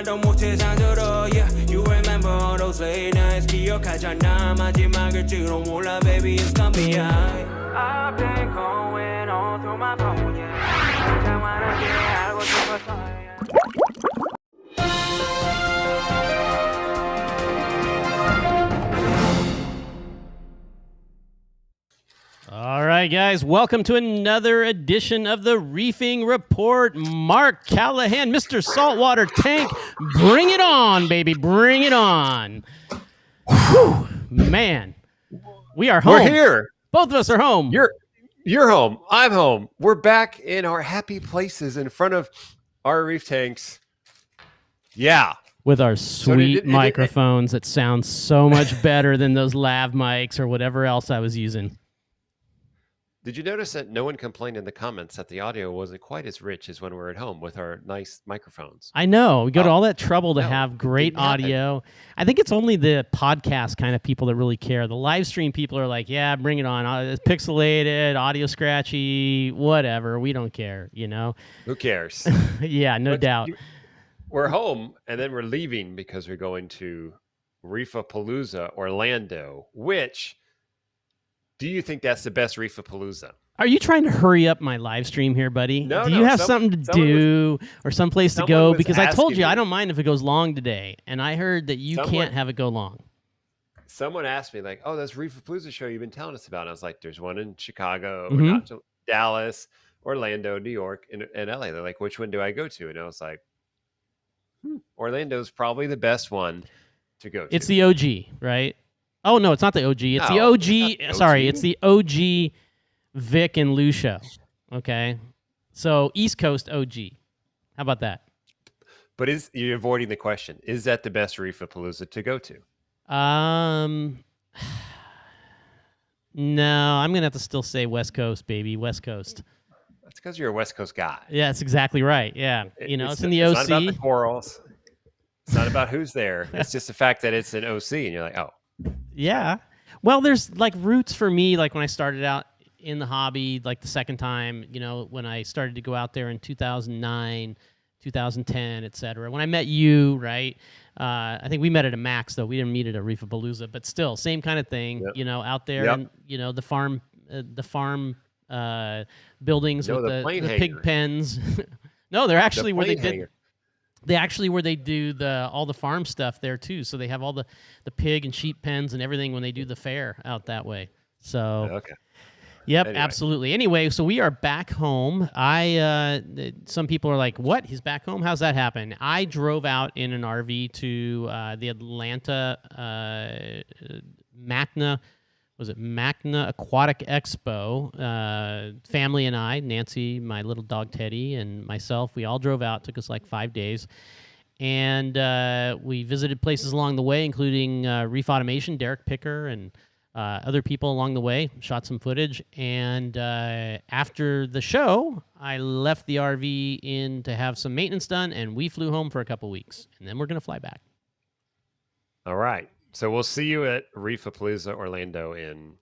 Yeah, you remember all those late nights. 기억하잖아 마지막일지도 몰라, baby, it's gonna be alright. I've been going on through my phone, yeah. 상관없게 알고 싶었어, yeah. All right, guys, welcome to another edition of the Reefing Report. Mark Callahan, Mr. Saltwater Tank, bring it on, baby, bring it on. Whew, man, we are home. We're here. Both of us are home. You're home. I'm home. We're back in our happy places in front of our reef tanks. Yeah. With our sweet microphones that sound so much better than those lav mics or whatever else I was using. Did you notice that no one complained in the comments that the audio wasn't quite as rich as when we're at home with our nice microphones? I know. We go to all that trouble to have great audio. I think it's only the podcast kind of people that really care. The live stream people are like, yeah, bring it on. It's pixelated, audio scratchy, whatever. We don't care, you know? Who cares? Yeah, no doubt. We're home, and then we're leaving because we're going to Reefapalooza, Orlando, which... Do you think that's the best Reefapalooza? Are you trying to hurry up my live stream here, buddy? No, do you have something to do or someplace to go? Because I told you I don't mind if it goes long today, and I heard that you can't have it go long. Someone asked me, like, oh, that's Reefapalooza show you've been telling us about. And I was like, there's one in Chicago, Dallas, Orlando, New York, and LA. They're like, which one do I go to? And I was like, Orlando's probably the best one to go to. It's the OG, right? Oh, no, it's not the OG. It's the OG. Sorry, it's the OG Vic and Lou show. Okay. So East Coast OG. How about that? But you're avoiding the question. Is that the best Reefapalooza to go to? No, I'm going to have to still say West Coast, baby. West Coast. That's because you're a West Coast guy. Yeah, that's exactly right. Yeah. It's in the OC. It's not about the corals. It's not about who's there. It's just the fact that it's an OC, and you're like, oh. Yeah. Well, there's like roots for me, like when I started out in the hobby, like the second time, when I started to go out there in 2009, 2010, etc. When I met you, right? I think we met at a Max, though. We didn't meet at a Reefapalooza, but still, same kind of thing, out there, and, the farm buildings with the pig pens. No, they're actually where they did. They actually where they do all the farm stuff there too. So they have all the pig and sheep pens and everything when they do the fair out that way. So okay. Yep, anyway. Absolutely. Anyway, so we are back home. Some people are like, "What? He's back home? How's that happen?" I drove out in an RV to the Atlanta Macna Aquatic Expo. Family and I, Nancy, my little dog Teddy, and myself, we all drove out. It took us like 5 days. And we visited places along the way, including Reef Automation, Derek Picker, and other people along the way. Shot some footage. And after the show, I left the RV in to have some maintenance done, and we flew home for a couple weeks. And then we're going to fly back. All right. So we'll see you at Reefapalooza Orlando in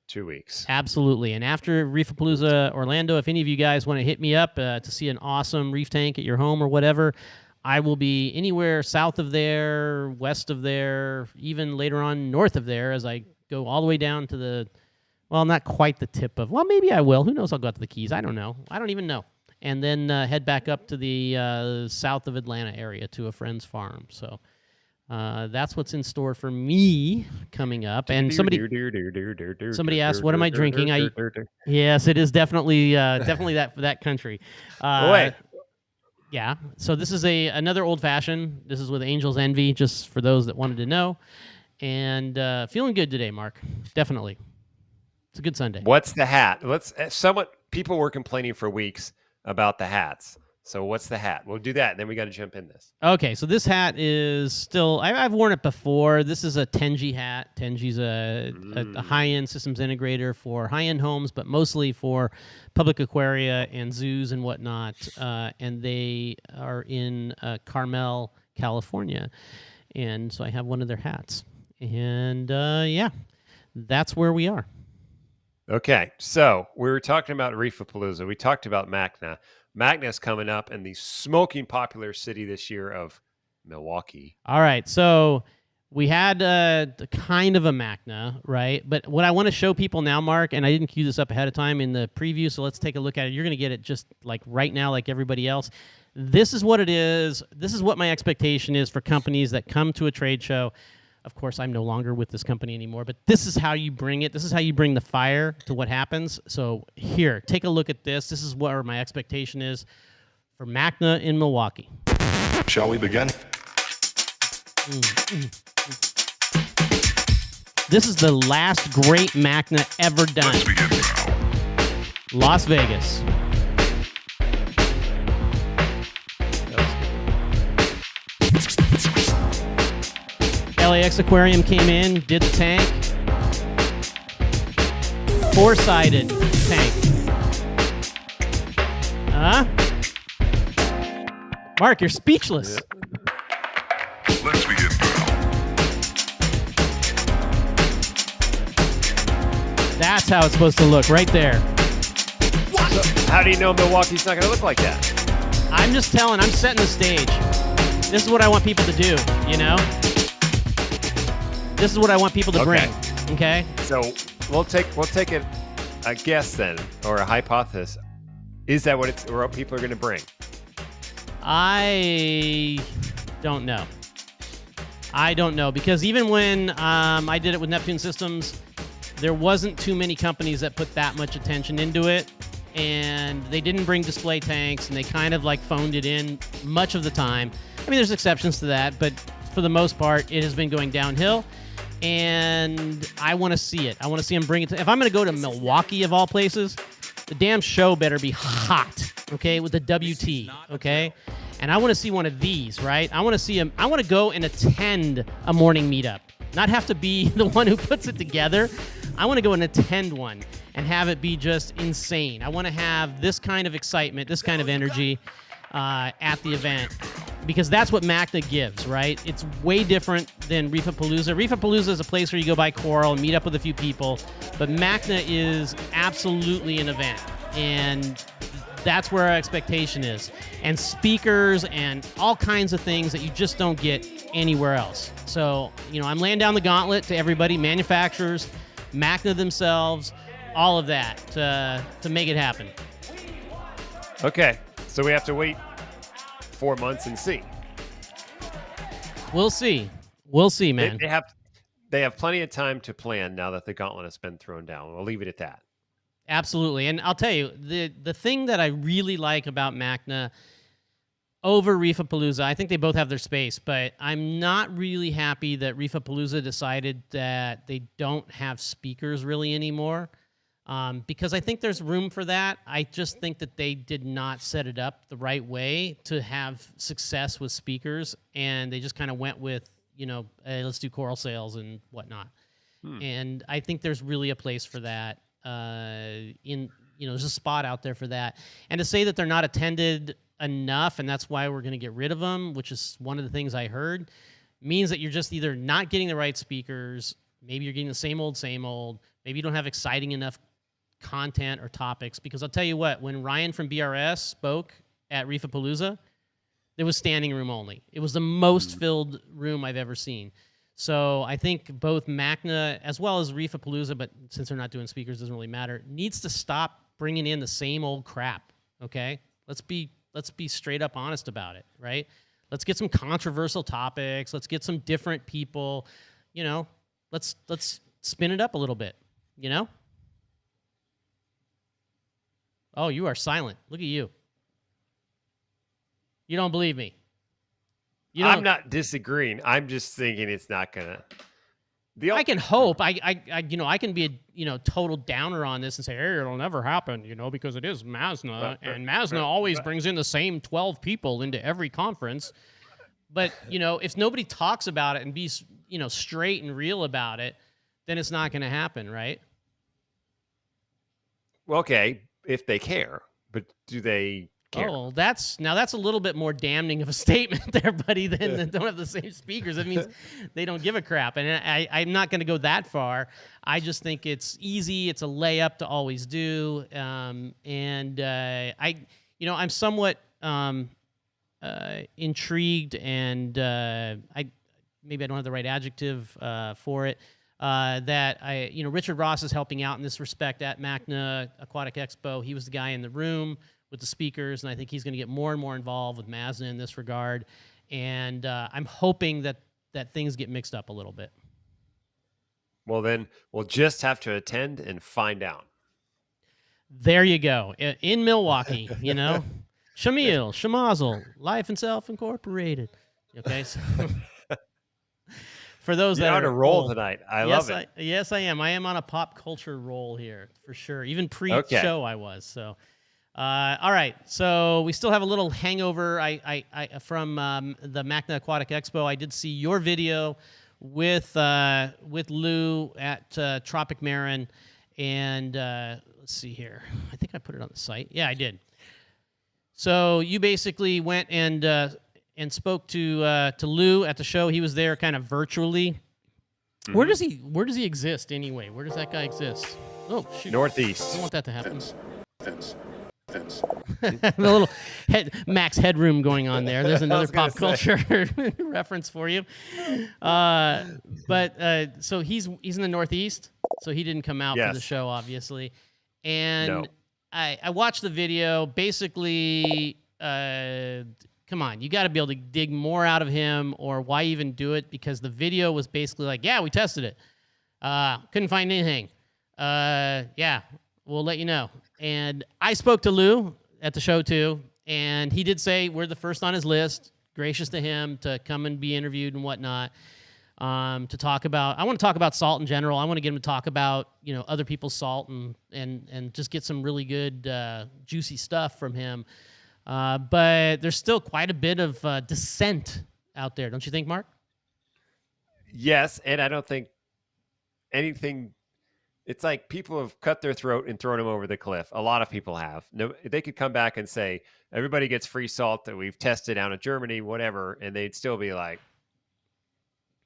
2 weeks. Absolutely. And after Reefapalooza Orlando, if any of you guys want to hit me up to see an awesome reef tank at your home or whatever, I will be anywhere south of there, west of there, even later on north of there as I go all the way down to not quite the tip of, maybe I will. Who knows? I'll go out to the Keys. I don't know. I don't even know. And then head back up to the south of Atlanta area to a friend's farm. So... that's what's in store for me coming up. And somebody asked, "What am I drinking?" Yes, it is definitely that country. Wait. Yeah. So this is another old fashioned. This is with Angel's Envy, just for those that wanted to know. And feeling good today, Mark. Definitely. It's a good Sunday. What's the hat? People were complaining for weeks about the hats. So what's the hat? We'll do that, and then we got to jump in this. Okay, so this hat is still... I've worn it before. This is a Tenji hat. Tenji's a high-end systems integrator for high-end homes, but mostly for public aquaria and zoos and whatnot. And they are in Carmel, California. And so I have one of their hats. And, that's where we are. Okay, so we were talking about Reefapalooza. We talked about Macna. Macna's coming up in the smoking popular city this year of Milwaukee. All right, so we had kind of a Macna, right? But what I want to show people now, Mark, and I didn't cue this up ahead of time in the preview, so let's take a look at it. You're going to get it just like right now, like everybody else. This is what it is. This is what my expectation is for companies that come to a trade show. Of course, I'm no longer with this company anymore, but this is how you bring it. This is how you bring the fire to what happens. So here, take a look at this. This is where my expectation is for Macna in Milwaukee. Shall we begin? This is the last great Macna ever done. Let's begin now. Las Vegas. LAX Aquarium came in, did the tank. Four-sided tank. Mark, you're speechless. Let's begin now. That's how it's supposed to look, right there. So how do you know Milwaukee's not going to look like that? I'm just telling, I'm setting the stage. This is what I want people to do, you know? This is what I want people to bring, okay? So we'll take a guess then, or a hypothesis. Is that what people are going to bring? I don't know. I don't know, because even when I did it with Neptune Systems, there wasn't too many companies that put that much attention into it, and they didn't bring display tanks, and they kind of like phoned it in much of the time. I mean, there's exceptions to that, but for the most part, it has been going downhill, and I want to see it. I want to see them bring it to... If I'm going to go to Milwaukee, of all places, the damn show better be hot, okay, with the WT, okay? And I want to see one of these, right? I want to see them. I want to go and attend a morning meetup, not have to be the one who puts it together. I want to go and attend one and have it be just insane. I want to have this kind of excitement, this kind of energy at the event, because that's what Macna gives, right? It's way different than Reefapalooza. Reefapalooza is a place where you go buy coral and meet up with a few people, but Macna is absolutely an event, and that's where our expectation is. And speakers and all kinds of things that you just don't get anywhere else. So, you know, I'm laying down the gauntlet to everybody, manufacturers, Macna themselves, all of that to make it happen. Okay, so we have to wait 4 months and see. We'll see. We'll see, man. They have plenty of time to plan now that the gauntlet has been thrown down. We'll leave it at that. Absolutely. And I'll tell you, the thing that I really like about Macna over Reefapalooza, I think they both have their space, but I'm not really happy that Reefapalooza decided that they don't have speakers really anymore, because I think there's room for that. I just think that they did not set it up the right way to have success with speakers, and they just kind of went with, you know, hey, let's do coral sales and whatnot. And I think there's really a place for that. There's a spot out there for that. And to say that they're not attended enough, and that's why we're going to get rid of them, which is one of the things I heard, means that you're just either not getting the right speakers, maybe you're getting the same old, maybe you don't have exciting enough content or topics. Because I'll tell you what, when Ryan from BRS spoke at Reefapalooza, there was standing room only. It was the most filled room I've ever seen. So I think both Macna as well as Reefapalooza, but since they're not doing speakers, it doesn't really matter, needs to stop bringing in the same old crap, okay? Let's be straight up honest about it, right? Let's get some controversial topics. Let's get some different people. You know, let's spin it up a little bit, you know? Oh, you are silent. Look at you. You don't believe me. I'm not disagreeing. I'm just thinking it's not gonna. I can hope. I can be a total downer on this and say, hey, it'll never happen, because it is Masna, and Masna always brings in the same 12 people into every conference. But if nobody talks about it and be straight and real about it, then it's not going to happen, right? Well, okay, if they care, but do they care? Oh, that's a little bit more damning of a statement there, buddy, than they don't have the same speakers. That means they don't give a crap. And I'm not going to go that far. I just think it's easy. It's a layup to always do. I'm somewhat intrigued, and maybe I don't have the right adjective for it. That Richard Ross is helping out in this respect at MACNA Aquatic Expo. He was the guy in the room with the speakers, and I think he's going to get more and more involved with MASNA in this regard. And I'm hoping that things get mixed up a little bit. Well, then we'll just have to attend and find out. There you go. In Milwaukee, Shamil, Shamazel, Life and Self Incorporated. Okay, so for those that are on are a roll old, tonight, I love it. Yes, I am. I am on a pop culture roll here for sure. Even pre-show, I was. So, all right. So we still have a little hangover. I from the MACNA Aquatic Expo. I did see your video with Lou at Tropic Marin, and let's see here. I think I put it on the site. Yeah, I did. So you basically went and spoke to Lou at the show. He was there kind of virtually. Mm-hmm. Where does he exist anyway? Where does that guy exist? Oh, shoot. Northeast. I don't want that to happen. Fence. A little Max Headroom going on there. There's another pop culture reference for you. But so he's in the Northeast, so he didn't come out for the show, obviously. And no. I watched the video. Basically, come on, you got to be able to dig more out of him, or why even do it? Because the video was basically like, yeah, we tested it. Couldn't find anything. Yeah, we'll let you know. And I spoke to Lou at the show too, and he did say we're the first on his list. Gracious to him to come and be interviewed and whatnot. To talk about, I want to talk about salt in general. I want to get him to talk about other people's salt and just get some really good juicy stuff from him. But there's still quite a bit of dissent out there, don't you think, Mark? Yes, and I don't think anything. It's like people have cut their throat and thrown them over the cliff. A lot of people have. No, they could come back and say everybody gets free salt that we've tested out in Germany, whatever, and they'd still be like,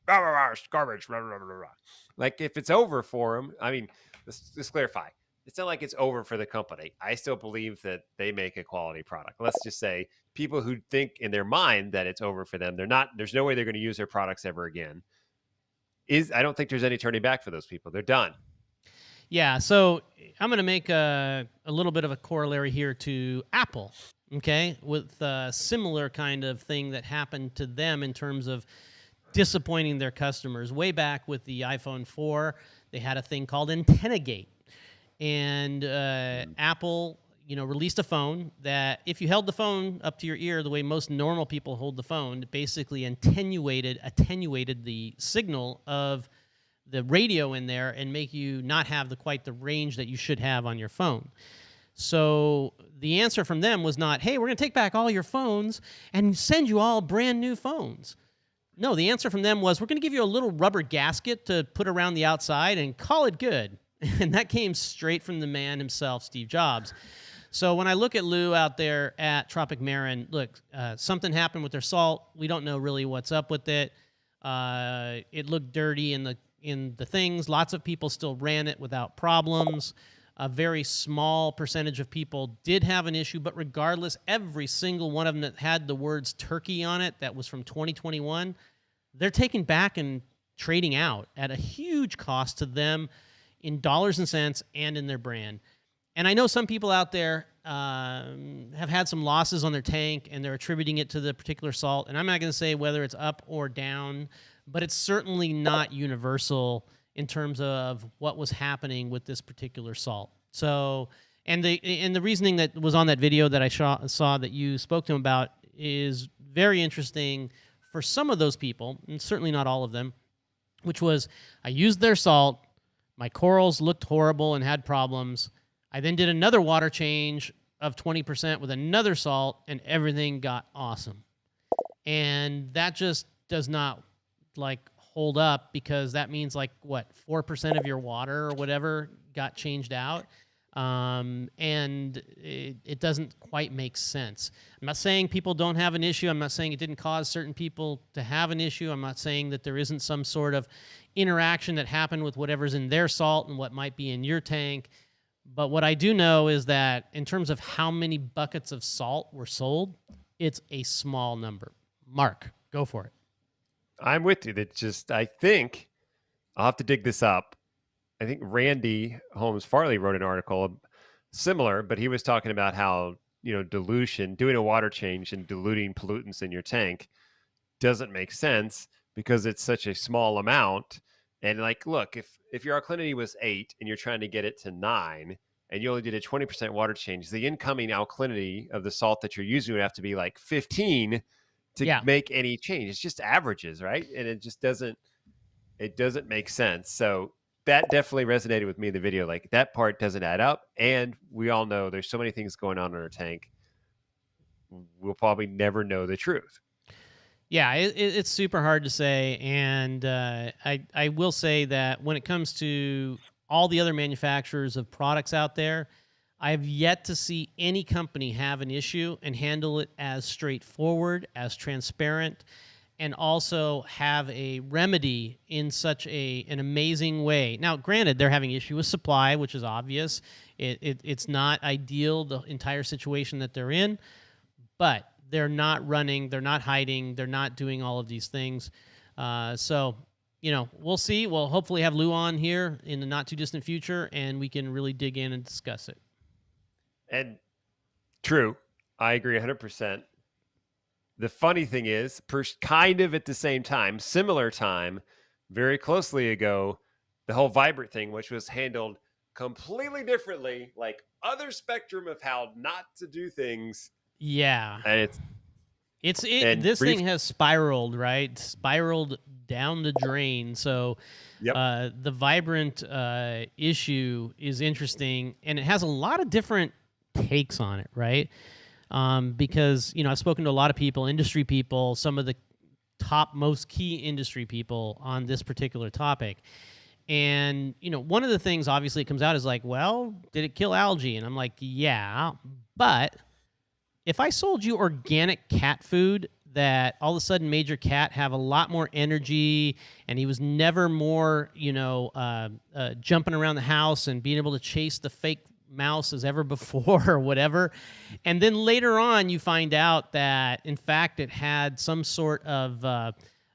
blah, blah, blah, garbage, blah, blah, blah, blah. Like if it's over for them, I mean, let's clarify. It's not like it's over for the company. I still believe that they make a quality product. Let's just say people who think in their mind that it's over for them, they're not. There's no way they're going to use their products ever again. I don't think there's any turning back for those people. They're done. Yeah, so I'm going to make a little bit of a corollary here to Apple, okay, with a similar kind of thing that happened to them in terms of disappointing their customers. Way back with the iPhone 4, they had a thing called Antennagate. And Apple, released a phone that if you held the phone up to your ear the way most normal people hold the phone, it basically attenuated the signal of the radio in there and make you not have quite the range that you should have on your phone. So the answer from them was not, hey, we're going to take back all your phones and send you all brand new phones. No, the answer from them was, we're going to give you a little rubber gasket to put around the outside and call it good. And that came straight from the man himself, Steve Jobs. So when I look at Lou out there at Tropic Marin, look, something happened with their salt. We don't know really what's up with it. It looked dirty in the things. Lots of people still ran it without problems. A very small percentage of people did have an issue, but regardless, every single one of them that had the words turkey on it, that was from 2021, they're taking back and trading out at a huge cost to them in dollars and cents and in their brand. And I know some people out there have had some losses on their tank, and they're attributing it to the particular salt. And I'm not going to say whether it's up or down, but it's certainly not universal in terms of what was happening with this particular salt. So, and the reasoning that was on that video that I saw that you spoke to him about is very interesting for some of those people, and certainly not all of them, which was, I used their salt, my corals looked horrible and had problems. I then did another water change of 20% with another salt, and everything got awesome. And that just does not hold up, because that means 4% of your water or whatever got changed out. And it doesn't quite make sense. I'm not saying people don't have an issue. I'm not saying it didn't cause certain people to have an issue. I'm not saying that there isn't some sort of interaction that happened with whatever's in their salt and what might be in your tank. But what I do know is that in terms of how many buckets of salt were sold, it's a small number. Mark, go for it. I'm with you. That just, I think I'll have to dig this up. I think Randy Holmes Farley wrote an article similar, but he was talking about how, dilution, doing a water change and diluting pollutants in your tank doesn't make sense because it's such a small amount. And like, look, if your alkalinity was 8 and you're trying to get it to 9 and you only did a 20% water change, the incoming alkalinity of the salt that you're using would have to be like 15 to make any change. It's just averages, right? And it just doesn't make sense. So that definitely resonated with me in the video. Like, that part doesn't add up. And we all know there's so many things going on in our tank. We'll probably never know the truth. Yeah, it's super hard to say. And I will say that when it comes to all the other manufacturers of products out there, I've yet to see any company have an issue and handle it as straightforward, as transparent, and also have a remedy in such an amazing way. Now, granted, they're having issue with supply, which is obvious. It's not ideal, the entire situation that they're in, but they're not running, they're not hiding, they're not doing all of these things. So, we'll see. We'll hopefully have Lou on here in the not-too-distant future, and we can really dig in and discuss it. And true, I agree 100%. The funny thing is, kind of at the same time, similar time, very closely ago, the whole Vibrant thing, which was handled completely differently, like other spectrum of how not to do things. Yeah. And this thing has spiraled, right? Spiraled down the drain. So the Vibrant issue is interesting, and it has a lot of different takes on it, right? Because, I've spoken to a lot of people, industry people, some of the top most key industry people on this particular topic. And, one of the things obviously it comes out is like, well, did it kill algae? And I'm like, yeah, but if I sold you organic cat food that all of a sudden made your cat have a lot more energy and he was never more, jumping around the house and being able to chase the fake mouse as ever before or whatever, and then later on you find out that in fact it had some sort of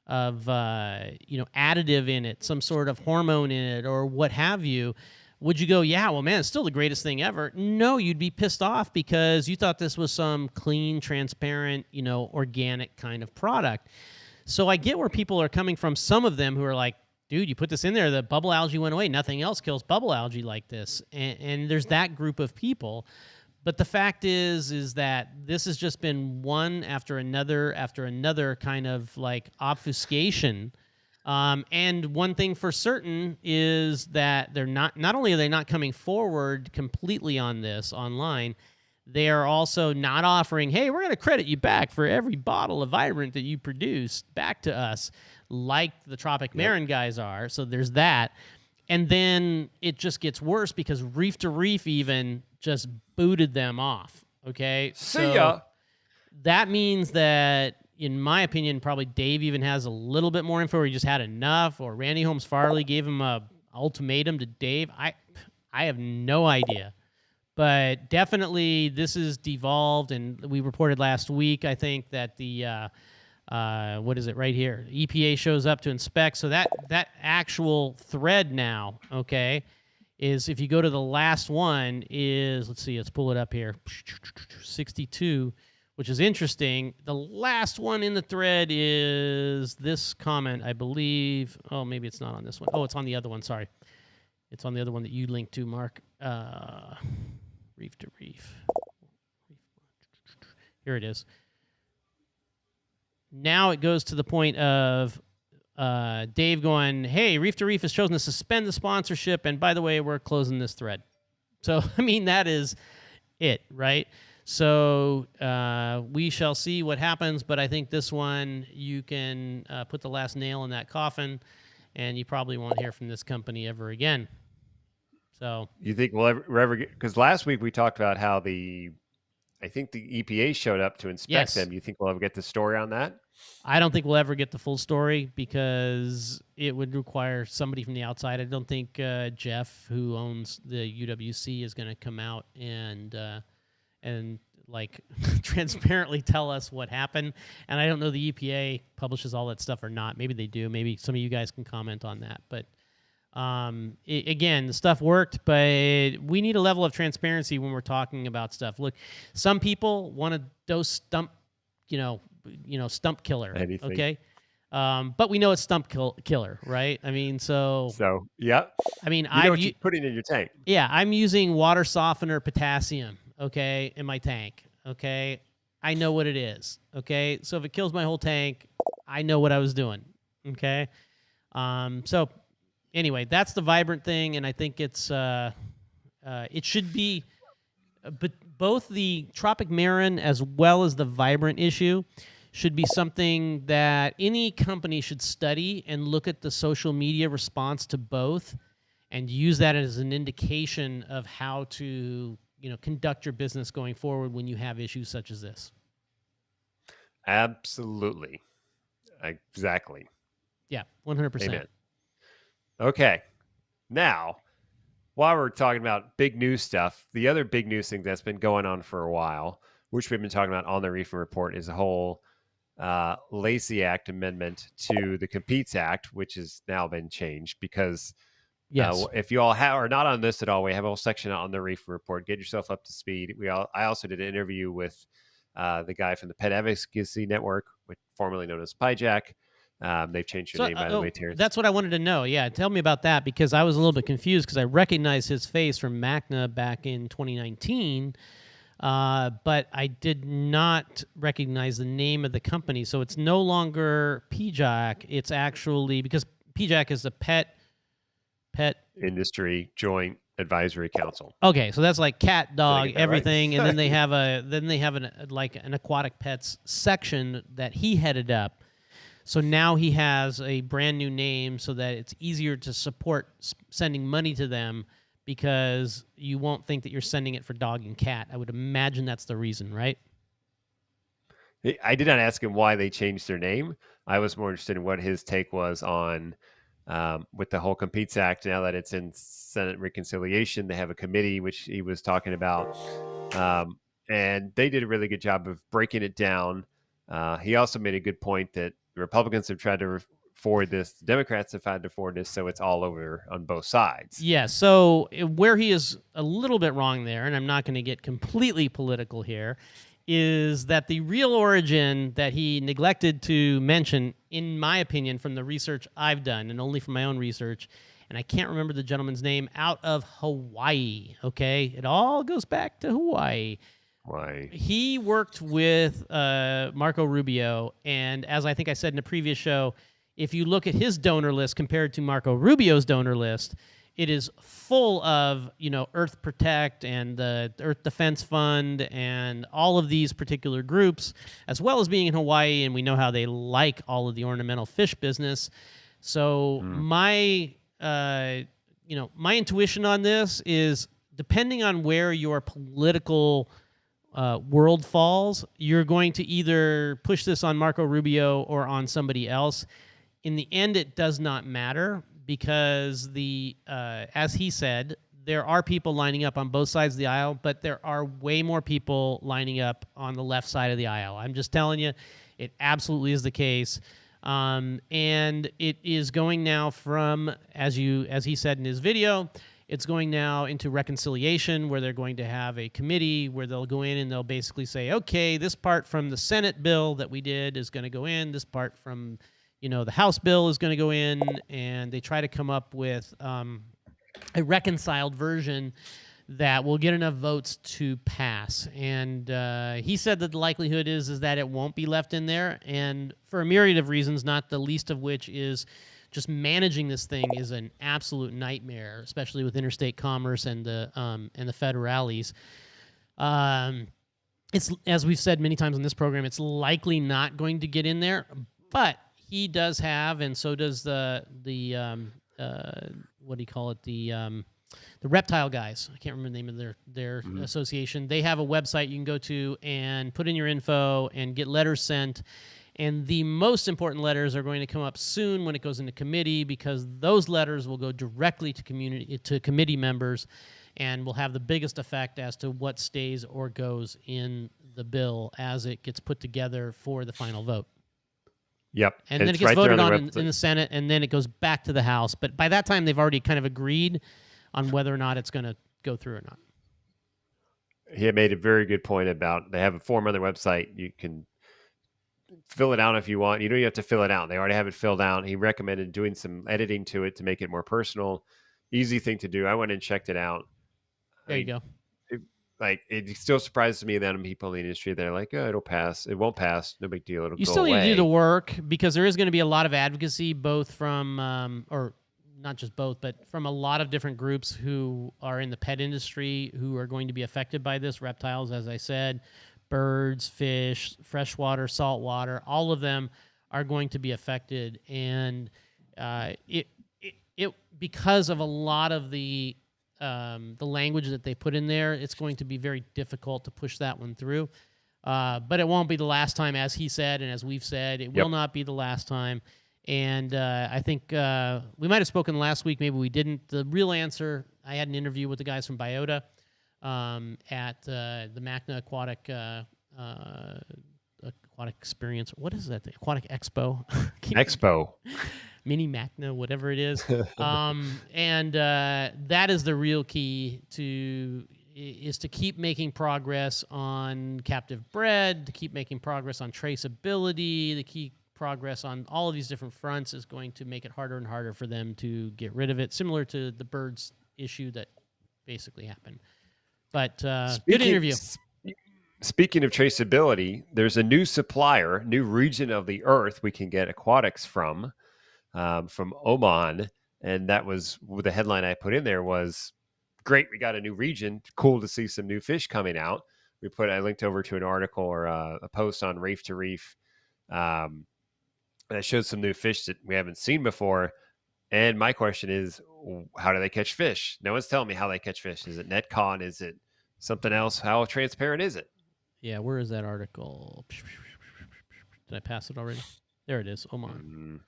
additive in it, some sort of hormone in it or what have you, would you go, yeah, well, man, it's still the greatest thing ever? No, you'd be pissed off because you thought this was some clean, transparent, organic kind of product. So I get where people are coming from. Some of them who are like, dude, you put this in there, the bubble algae went away. Nothing else kills bubble algae like this. And there's that group of people. But the fact is that this has just been one after another kind of like obfuscation. And one thing for certain is that they're not only are they not coming forward completely on this online, they are also not offering, hey, we're going to credit you back for every bottle of Vibrant that you produced back to us, like the Tropic Marin guys are. So there's that. And then it just gets worse because Reef to Reef even just booted them off. Okay. See ya. That means that, in my opinion, probably Dave even has a little bit more info, or he just had enough, or Randy Holmes Farley gave him a ultimatum to Dave. I have no idea. But definitely this is devolved, and we reported last week, I think, that the what is it right here? EPA shows up to inspect. So that actual thread now, okay, is if you go to the last one is, let's see, let's pull it up here, 62, which is interesting. The last one in the thread is this comment, I believe. Oh, maybe it's not on this one. Oh, it's on the other one. Sorry. It's on the other one that you linked to, Mark. Reef to Reef. Here it is. Now it goes to the point of Dave going, hey, Reef to Reef has chosen to suspend the sponsorship, and by the way, we're closing this thread. So, I mean, that is it, right? So we shall see what happens, but I think this one you can put the last nail in that coffin, and you probably won't hear from this company ever again. So you think we'll ever get, because last week we talked about how I think the EPA showed up to inspect them. You think we'll ever get the story on that? I don't think we'll ever get the full story because it would require somebody from the outside. I don't think Jeff, who owns the UWC, is going to come out and like transparently tell us what happened. And I don't know the EPA publishes all that stuff or not. Maybe they do. Maybe some of you guys can comment on that. But again, the stuff worked, but we need a level of transparency when we're talking about stuff. Look, some people want to dose stump, stump killer. Anything. Okay. But we know it's stump killer, right? I mean, so yeah. I mean, you know what you're putting in your tank. Yeah, I'm using water softener potassium, okay, in my tank, okay? I know what it is, okay? So if it kills my whole tank, I know what I was doing, okay? So anyway, that's the Vibrant thing, and I think it's it should be, but both the Tropic Marin as well as the Vibrant issue should be something that any company should study and look at the social media response to both and use that as an indication of how to, conduct your business going forward when you have issues such as this. Absolutely. Exactly. Yeah, 100%. Amen. Okay. Now, while we're talking about big news stuff, the other big news thing that's been going on for a while, which we've been talking about on the Reefing Report, is the whole Lacey Act amendment to the Competes Act, which has now been changed because yes. If you all are not on this at all, we have a whole section on the Reefing Report. Get yourself up to speed. I also did an interview with the guy from the Pet Advocacy Network, formerly known as PIJAC. They've changed their name, by the way, Terrence. That's what I wanted to know. Yeah, tell me about that, because I was a little bit confused because I recognized his face from MACNA back in 2019, but I did not recognize the name of the company. So it's no longer PJAC. It's actually, because PJAC is the Pet Industry Joint Advisory Council. Okay, so that's like cat, dog, everything, right? And then they have an aquatic pets section that he headed up. So now he has a brand new name so that it's easier to support sending money to them, because you won't think that you're sending it for dog and cat. I would imagine that's the reason, right? I did not ask him why they changed their name. I was more interested in what his take was on with the whole Competes Act. Now that it's in Senate reconciliation, they have a committee, which he was talking about. And they did a really good job of breaking it down. He also made a good point that the Republicans have tried to forward this, the Democrats have tried to forward this, so it's all over on both sides. Yeah, so where he is a little bit wrong there, and I'm not going to get completely political here, is that the real origin that he neglected to mention, in my opinion, from the research I've done, and only from my own research, and I can't remember the gentleman's name, out of Hawaii, okay? It all goes back to Hawaii. Why? He worked with Marco Rubio, and as I think I said in a previous show, if you look at his donor list compared to Marco Rubio's donor list, it is full of, Earth Protect and the Earth Defense Fund and all of these particular groups, as well as being in Hawaii, and we know how they like all of the ornamental fish business. So my intuition on this is, depending on where your political world falls, you're going to either push this on Marco Rubio or on somebody else. In the end, it does not matter, because as he said, there are people lining up on both sides of the aisle, but there are way more people lining up on the left side of the aisle. I'm just telling you, it absolutely is the case. And it is going now from, as he said in his video, it's going now into reconciliation, where they're going to have a committee where they'll go in and they'll basically say, okay, this part from the Senate bill that we did is going to go in, this part from the House bill is going to go in, and they try to come up with a reconciled version that will get enough votes to pass. And he said that the likelihood is that it won't be left in there, and for a myriad of reasons, not the least of which is just managing this thing is an absolute nightmare, especially with interstate commerce and the federales. It's, as we've said many times on this program, it's likely not going to get in there, but he does have, and so does the what do you call it, the reptile guys. I can't remember the name of their association. They have a website you can go to and put in your info and get letters sent. And the most important letters are going to come up soon when it goes into committee, because those letters will go directly to committee members and will have the biggest effect as to what stays or goes in the bill as it gets put together for the final vote. Yep. And then it it's gets right there voted on on the in the Senate, and then it goes back to the House. But by that time, they've already kind of agreed on whether or not it's going to go through or not. He had made a very good point about they have a form on their website. You can fill it out if you want. You don't even have to fill it out. They already have it filled out. He recommended doing some editing to it to make it more personal. Easy thing to do. I went and checked it out. There you go. It still surprises me that people in the industry, they're like, oh, it'll pass. It won't pass. No big deal. It'll You go still need to do away. the work, because there is going to be a lot of advocacy, both from, or not just both, but from a lot of different groups who are in the pet industry who are going to be affected by this. Reptiles, as I said, birds, fish, freshwater, saltwater, all of them are going to be affected. And it because of a lot of the language that they put in there, it's going to be very difficult to push that one through. But it won't be the last time, as he said, and as we've said, it will not be the last time. And I think we might have spoken last week, maybe we didn't. The real answer, I had an interview with the guys from Biota at the MACNA Aquatic Experience. What is that thing? Aquatic Expo? Expo. Mini MACNA, whatever it is. And that is the real key is to keep making progress on captive bred, to keep making progress on traceability, to keep progress on all of these different fronts is going to make it harder and harder for them to get rid of it, similar to the birds issue that basically happened. But good interview. Speaking of traceability, there's a new supplier, new region of the earth we can get aquatics from Oman. And that was the headline I put in there was, great, we got a new region. Cool to see some new fish coming out. I linked over to an article or a post on Reef to Reef that showed some new fish that we haven't seen before. And my question is, how do they catch fish? No one's telling me how they catch fish. Is it net caught? Is it something else? How transparent is it? Yeah, where is that article? Did I pass it already? There it is, Oman.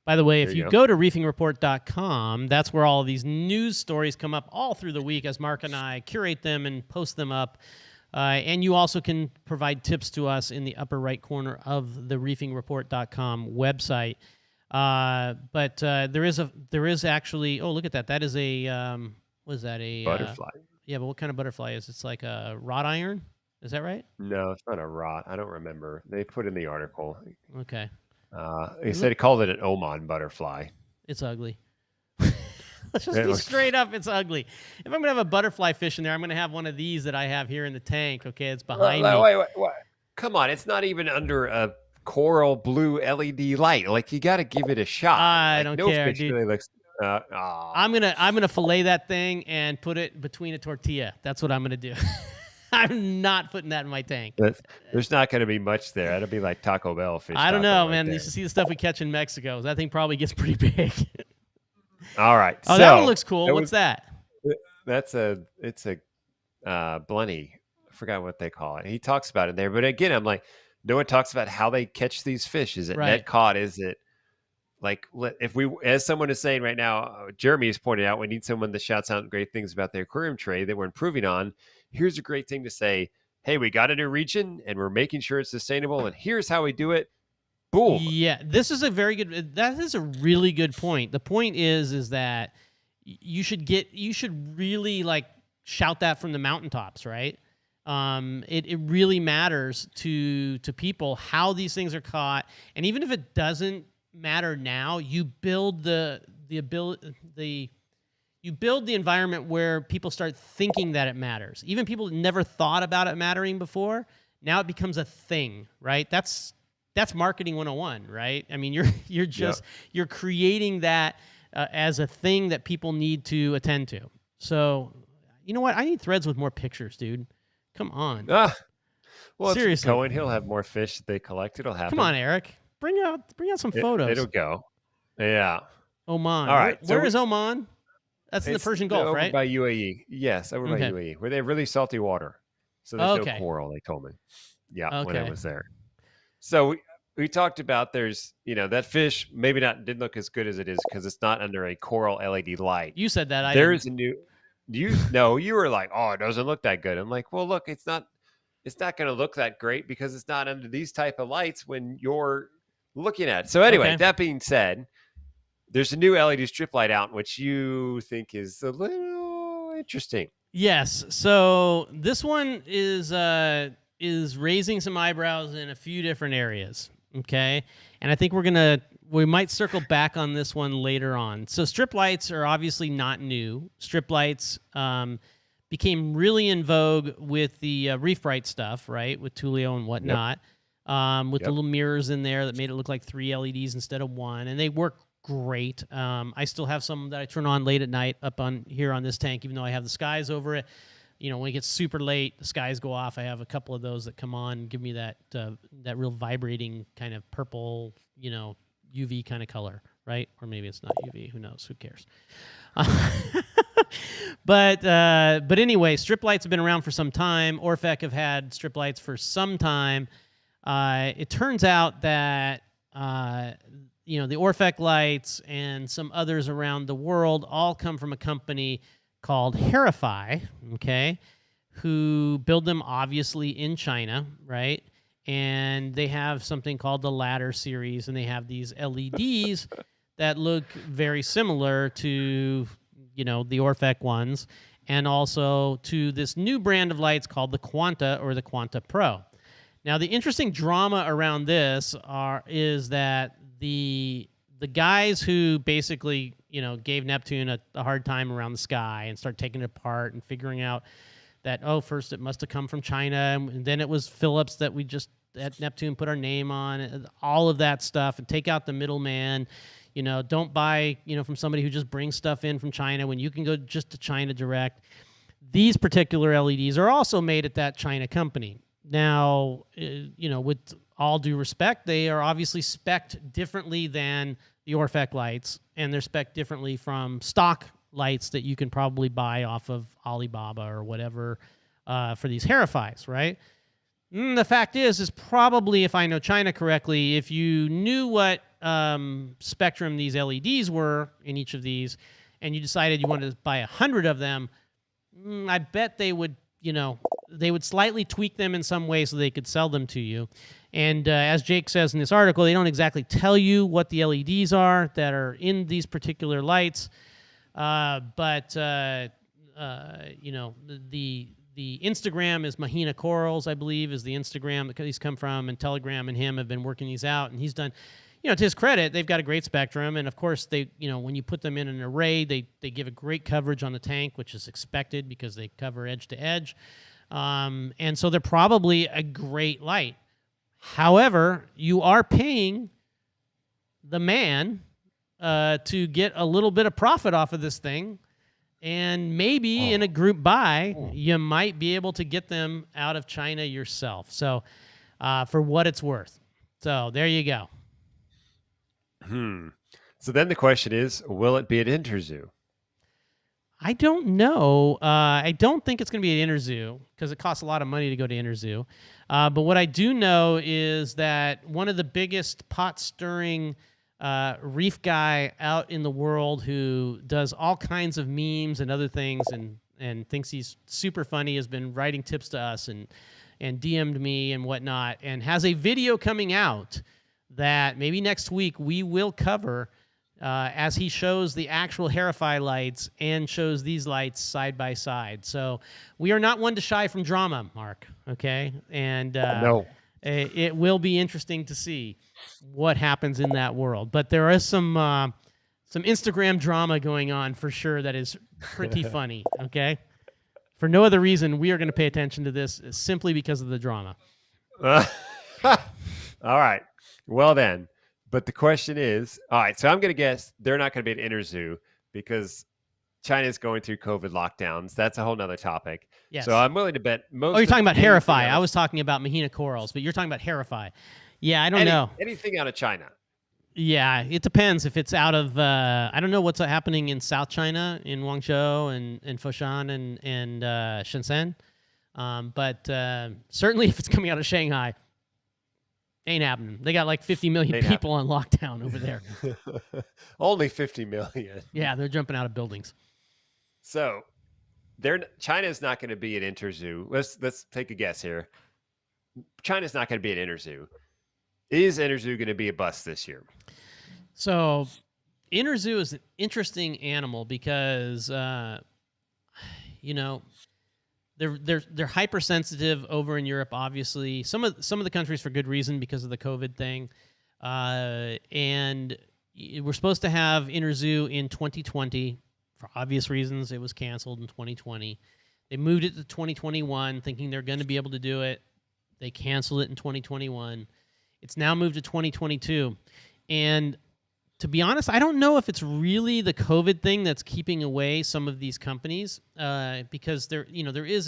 By the way, if you go to reefingreport.com, that's where all of these news stories come up all through the week as Mark and I curate them and post them up. And you also can provide tips to us in the upper right corner of the reefingreport.com website. But there is actually, oh, look at that. That is a, what is that? A butterfly. Yeah, but what kind of butterfly is it? It's like a wrought iron? Is that right? No, it's not a wrought. I don't remember. They put in the article. Okay. They said he called it an Oman butterfly. It's ugly. Let's just be straight up. It's ugly. If I'm going to have a butterfly fish in there, I'm going to have one of these that I have here in the tank. Okay, it's behind me. Wait. Come on. It's not even under a coral blue LED light. Like, you got to give it a shot. I don't care, dude. Really looks, I'm gonna fillet that thing and put it between a tortilla. That's what I'm going to do. I'm not putting that in my tank. There's not going to be much there. It'll be like Taco Bell fish. I don't know, right man. there. You should see the stuff we catch in Mexico. That thing probably gets pretty big. All right. Oh, that one looks cool. What's that? It's a blenny. I forgot what they call it. He talks about it there. But again, I'm like, no one talks about how they catch these fish. Is it net caught? Is it like, if we, as someone is saying right now, Jeremy has pointed out, we need someone that shouts out great things about the aquarium trade that we're improving on. Here's a great thing to say. Hey, we got a new region and we're making sure it's sustainable. And here's how we do it. Boom. Yeah, this is a very good. That is a really good point. The point is that you should really like shout that from the mountaintops, right? It really matters to people how these things are caught, and even if it doesn't matter now, you build the environment where people start thinking that it matters. Even people that never thought about it mattering before, now it becomes a thing, right? That's marketing 101, right? I mean, you're creating that as a thing that people need to attend to. So, you know what? I need threads with more pictures, dude. Come on. Well, seriously, Cohen, he'll have more fish that they collect. It'll happen. Come on, Eric. Bring out some photos. It'll go. Yeah. Oman. All right. Where is Oman? That's in the Persian Gulf, right? By UAE. Yes, over by UAE, where they have really salty water. So there's no coral, they told me. Yeah, when I was there. So we talked about there's, that fish maybe didn't look as good as it is because it's not under a coral LED light. You said that. I There's didn't. a new, you were like, oh, it doesn't look that good. I'm like, well, look, it's not going to look that great because it's not under these type of lights when you're looking at it. So anyway, Okay. that being said, there's a new LED strip light out, which you think is a little interesting. Yes. So this one is raising some eyebrows in a few different areas. Okay. And I think we might circle back on this one later on. So strip lights are obviously not new. Strip lights became really in vogue with the Reef Bright stuff, right? With Tulio and whatnot. With the little mirrors in there that made it look like 3 LEDs instead of 1. And they work great. I still have some that I turn on late at night up on here on this tank, even though I have the skies over it. When it gets super late, the skies go off. I have a couple of those that come on and give me that real vibrating kind of purple, UV kind of color, right? Or maybe it's not UV. Who knows? Who cares? But anyway, strip lights have been around for some time. Orfec have had strip lights for some time. It turns out that the Orfec lights and some others around the world all come from a company called Herify, okay, who build them obviously in China, right? And they have something called the Ladder series, and they have these LEDs that look very similar to, the Orfec ones, and also to this new brand of lights called the Quanta or the Quanta Pro. Now, the interesting drama around this is that the guys who basically, gave Neptune a hard time around the sky and started taking it apart and figuring out that, first it must have come from China, and then it was Philips that we just at Neptune put our name on, all of that stuff, and take out the middleman. Don't buy, from somebody who just brings stuff in from China when you can go just to China direct. These particular LEDs are also made at that China company. Now, with all due respect, they are obviously spec'd differently than the Orfec lights, and they're spec'd differently from stock lights that you can probably buy off of Alibaba or whatever for these Herifys, right? The fact is probably, if I know China correctly, if you knew what spectrum these LEDs were in each of these, and you decided you wanted to buy 100 of them, I bet they would, they would slightly tweak them in some way so they could sell them to you. And as Jake says in this article, they don't exactly tell you what the LEDs are that are in these particular lights. But the Instagram is Mahina Corals, I believe, is the Instagram that these come from, and Telegram and him have been working these out, and he's done, to his credit, they've got a great spectrum, and of course they, when you put them in an array, they give a great coverage on the tank, which is expected because they cover edge to edge, and so they're probably a great light. However, you are paying the man to get a little bit of profit off of this thing. And maybe in a group buy, you might be able to get them out of China yourself. So for what it's worth. So there you go. So then the question is, will it be at Interzoo? I don't know. I don't think it's going to be at Interzoo because it costs a lot of money to go to Interzoo. But what I do know is that one of the biggest pot-stirring reef guy out in the world who does all kinds of memes and other things and thinks he's super funny has been writing tips to us and DM'd me and whatnot, and has a video coming out that maybe next week we will cover as he shows the actual Herify lights and shows these lights side by side. So we are not one to shy from drama, Mark, okay? And No. It will be interesting to see what happens in that world. But there is some Instagram drama going on for sure that is pretty funny, okay? For no other reason, we are going to pay attention to this simply because of the drama. All right. Well then. But the question is, all right, so I'm going to guess they're not going to be at Interzoo because China's going through COVID lockdowns. That's a whole nother topic. Yes. So I'm willing to bet most. Oh, you're talking about Herify. else. I was talking about Mahina Corals, but you're talking about Herify. Yeah, I don't know. Anything out of China. Yeah, it depends if it's out of, I don't know what's happening in South China, in Guangzhou and Foshan and Shenzhen. But certainly if it's coming out of Shanghai, Ain't happening. They got like 50 million Ain't people on lockdown over there. Only 50 million. Yeah, they're jumping out of buildings. So China is not going to be at Interzoo. Let's take a guess here. China's not going to be at Interzoo. Is Interzoo going to be a bust this year? So Interzoo is an interesting animal because you know, they're hypersensitive over in Europe. Obviously, some of the countries for good reason because of the COVID thing, and we're supposed to have Interzoo in 2020 for obvious reasons. It was canceled in 2020. They moved it to 2021, thinking they're going to be able to do it. They canceled it in 2021. It's now moved to 2022, and to be honest, I don't know if it's really the COVID thing that's keeping away some of these companies, because there's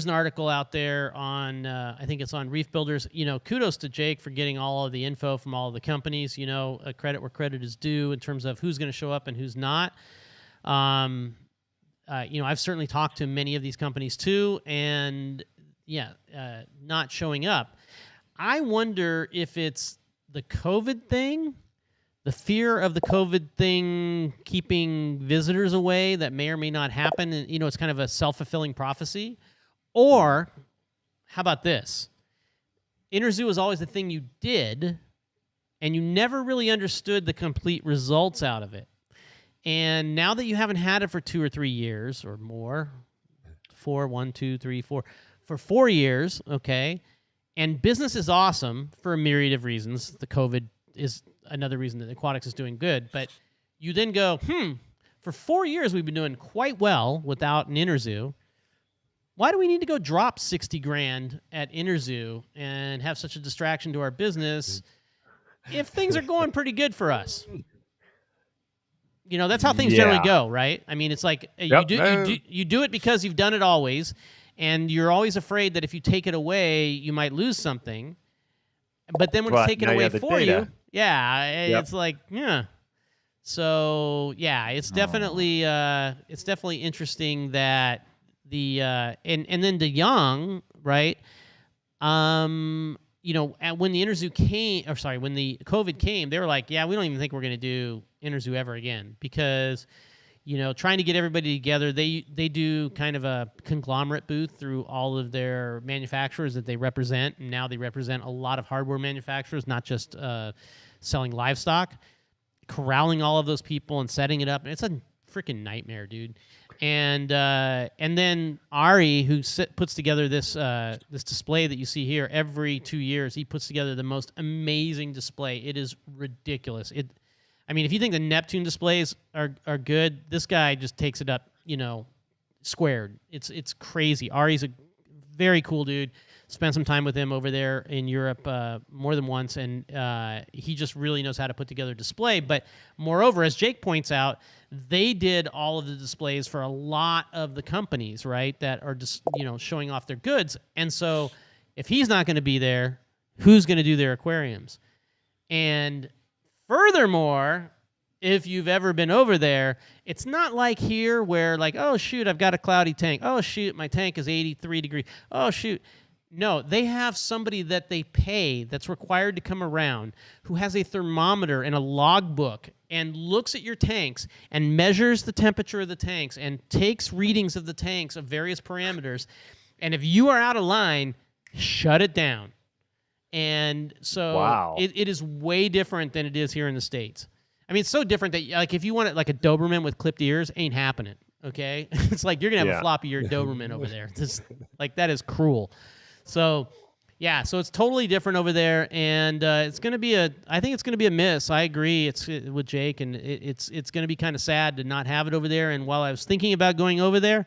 an article out there on I think it's on Reef Builders. Kudos to Jake for getting all of the info from all of the companies. Credit where credit is due in terms of who's going to show up and who's not. I've certainly talked to many of these companies too, and not showing up. I wonder if it's the COVID thing. The fear of the COVID thing keeping visitors away that may or may not happen. And, it's kind of a self-fulfilling prophecy. Or, how about this? Interzoo was always the thing you did, and you never really understood the complete results out of it. And now that you haven't had it for 2 or 3 years or more, 4 years, okay, and business is awesome for a myriad of reasons. The COVID is another reason that aquatics is doing good, but you then go, for 4 years we've been doing quite well without an Interzoo. Why do we need to go drop 60 grand at Interzoo and have such a distraction to our business if things are going pretty good for us? That's how things generally go, right? I mean, it's like you do it because you've done it always, and you're always afraid that if you take it away, you might lose something. But then when it's taken away for you, it's like, yeah. So it's definitely interesting that the and then De Young, right? When the Interzoo came, when the COVID came, they were like, we don't even think we're going to do Interzoo ever again because, trying to get everybody together, they do kind of a conglomerate booth through all of their manufacturers that they represent, and now they represent a lot of hardware manufacturers, not just selling livestock, corralling all of those people and setting it up. It's a freaking nightmare, dude. And then Ari, who puts together this display that you see here every 2 years, he puts together the most amazing display. It is ridiculous. If you think the Neptune displays are good, this guy just takes it up, squared. It's crazy. Ari's a very cool dude. Spent some time with him over there in Europe more than once, and he just really knows how to put together a display. But moreover, as Jake points out, they did all of the displays for a lot of the companies, right, that are just showing off their goods. And so if he's not going to be there, who's going to do their aquariums? And furthermore, if you've ever been over there, it's not like here where like, oh, shoot, I've got a cloudy tank. Oh, shoot, my tank is 83 degrees. Oh, shoot. No, they have somebody that they pay that's required to come around who has a thermometer and a logbook and looks at your tanks and measures the temperature of the tanks and takes readings of the tanks of various parameters. And if you are out of line, shut it down. And so it is way different than it is here in the States. It's so different that like if you want it like a Doberman with clipped ears, ain't happening. Okay, it's like you're gonna have a floppy-eared Doberman over there. That is cruel. So so it's totally different over there, and it's gonna be I think it's gonna be a miss. I agree. It's with Jake, and it's gonna be kind of sad to not have it over there. And while I was thinking about going over there,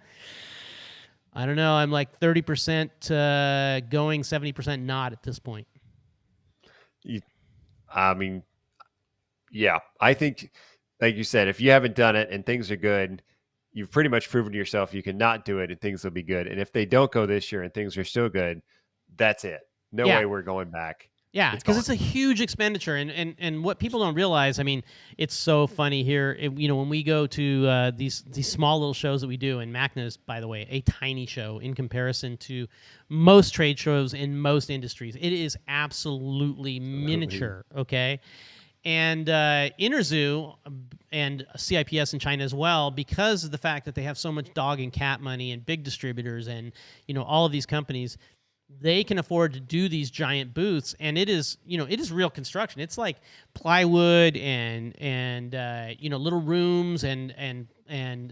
I don't know. I'm like 30% going, 70% not at this point. I think, like you said, if you haven't done it and things are good, you've pretty much proven to yourself you can not do it and things will be good. And if they don't go this year and things are still good, that's it. No way we're going back. Yeah, It's because gone. it's a huge expenditure, and what people don't realize, I mean, it's so funny here. When we go to these small little shows that we do, and MACNA is, by the way, a tiny show in comparison to most trade shows in most industries. It is absolutely miniature, okay? And Interzoo and CIPS in China as well, because of the fact that they have so much dog and cat money and big distributors and all of these companies, they can afford to do these giant booths, and it is real construction. It's like plywood and little rooms and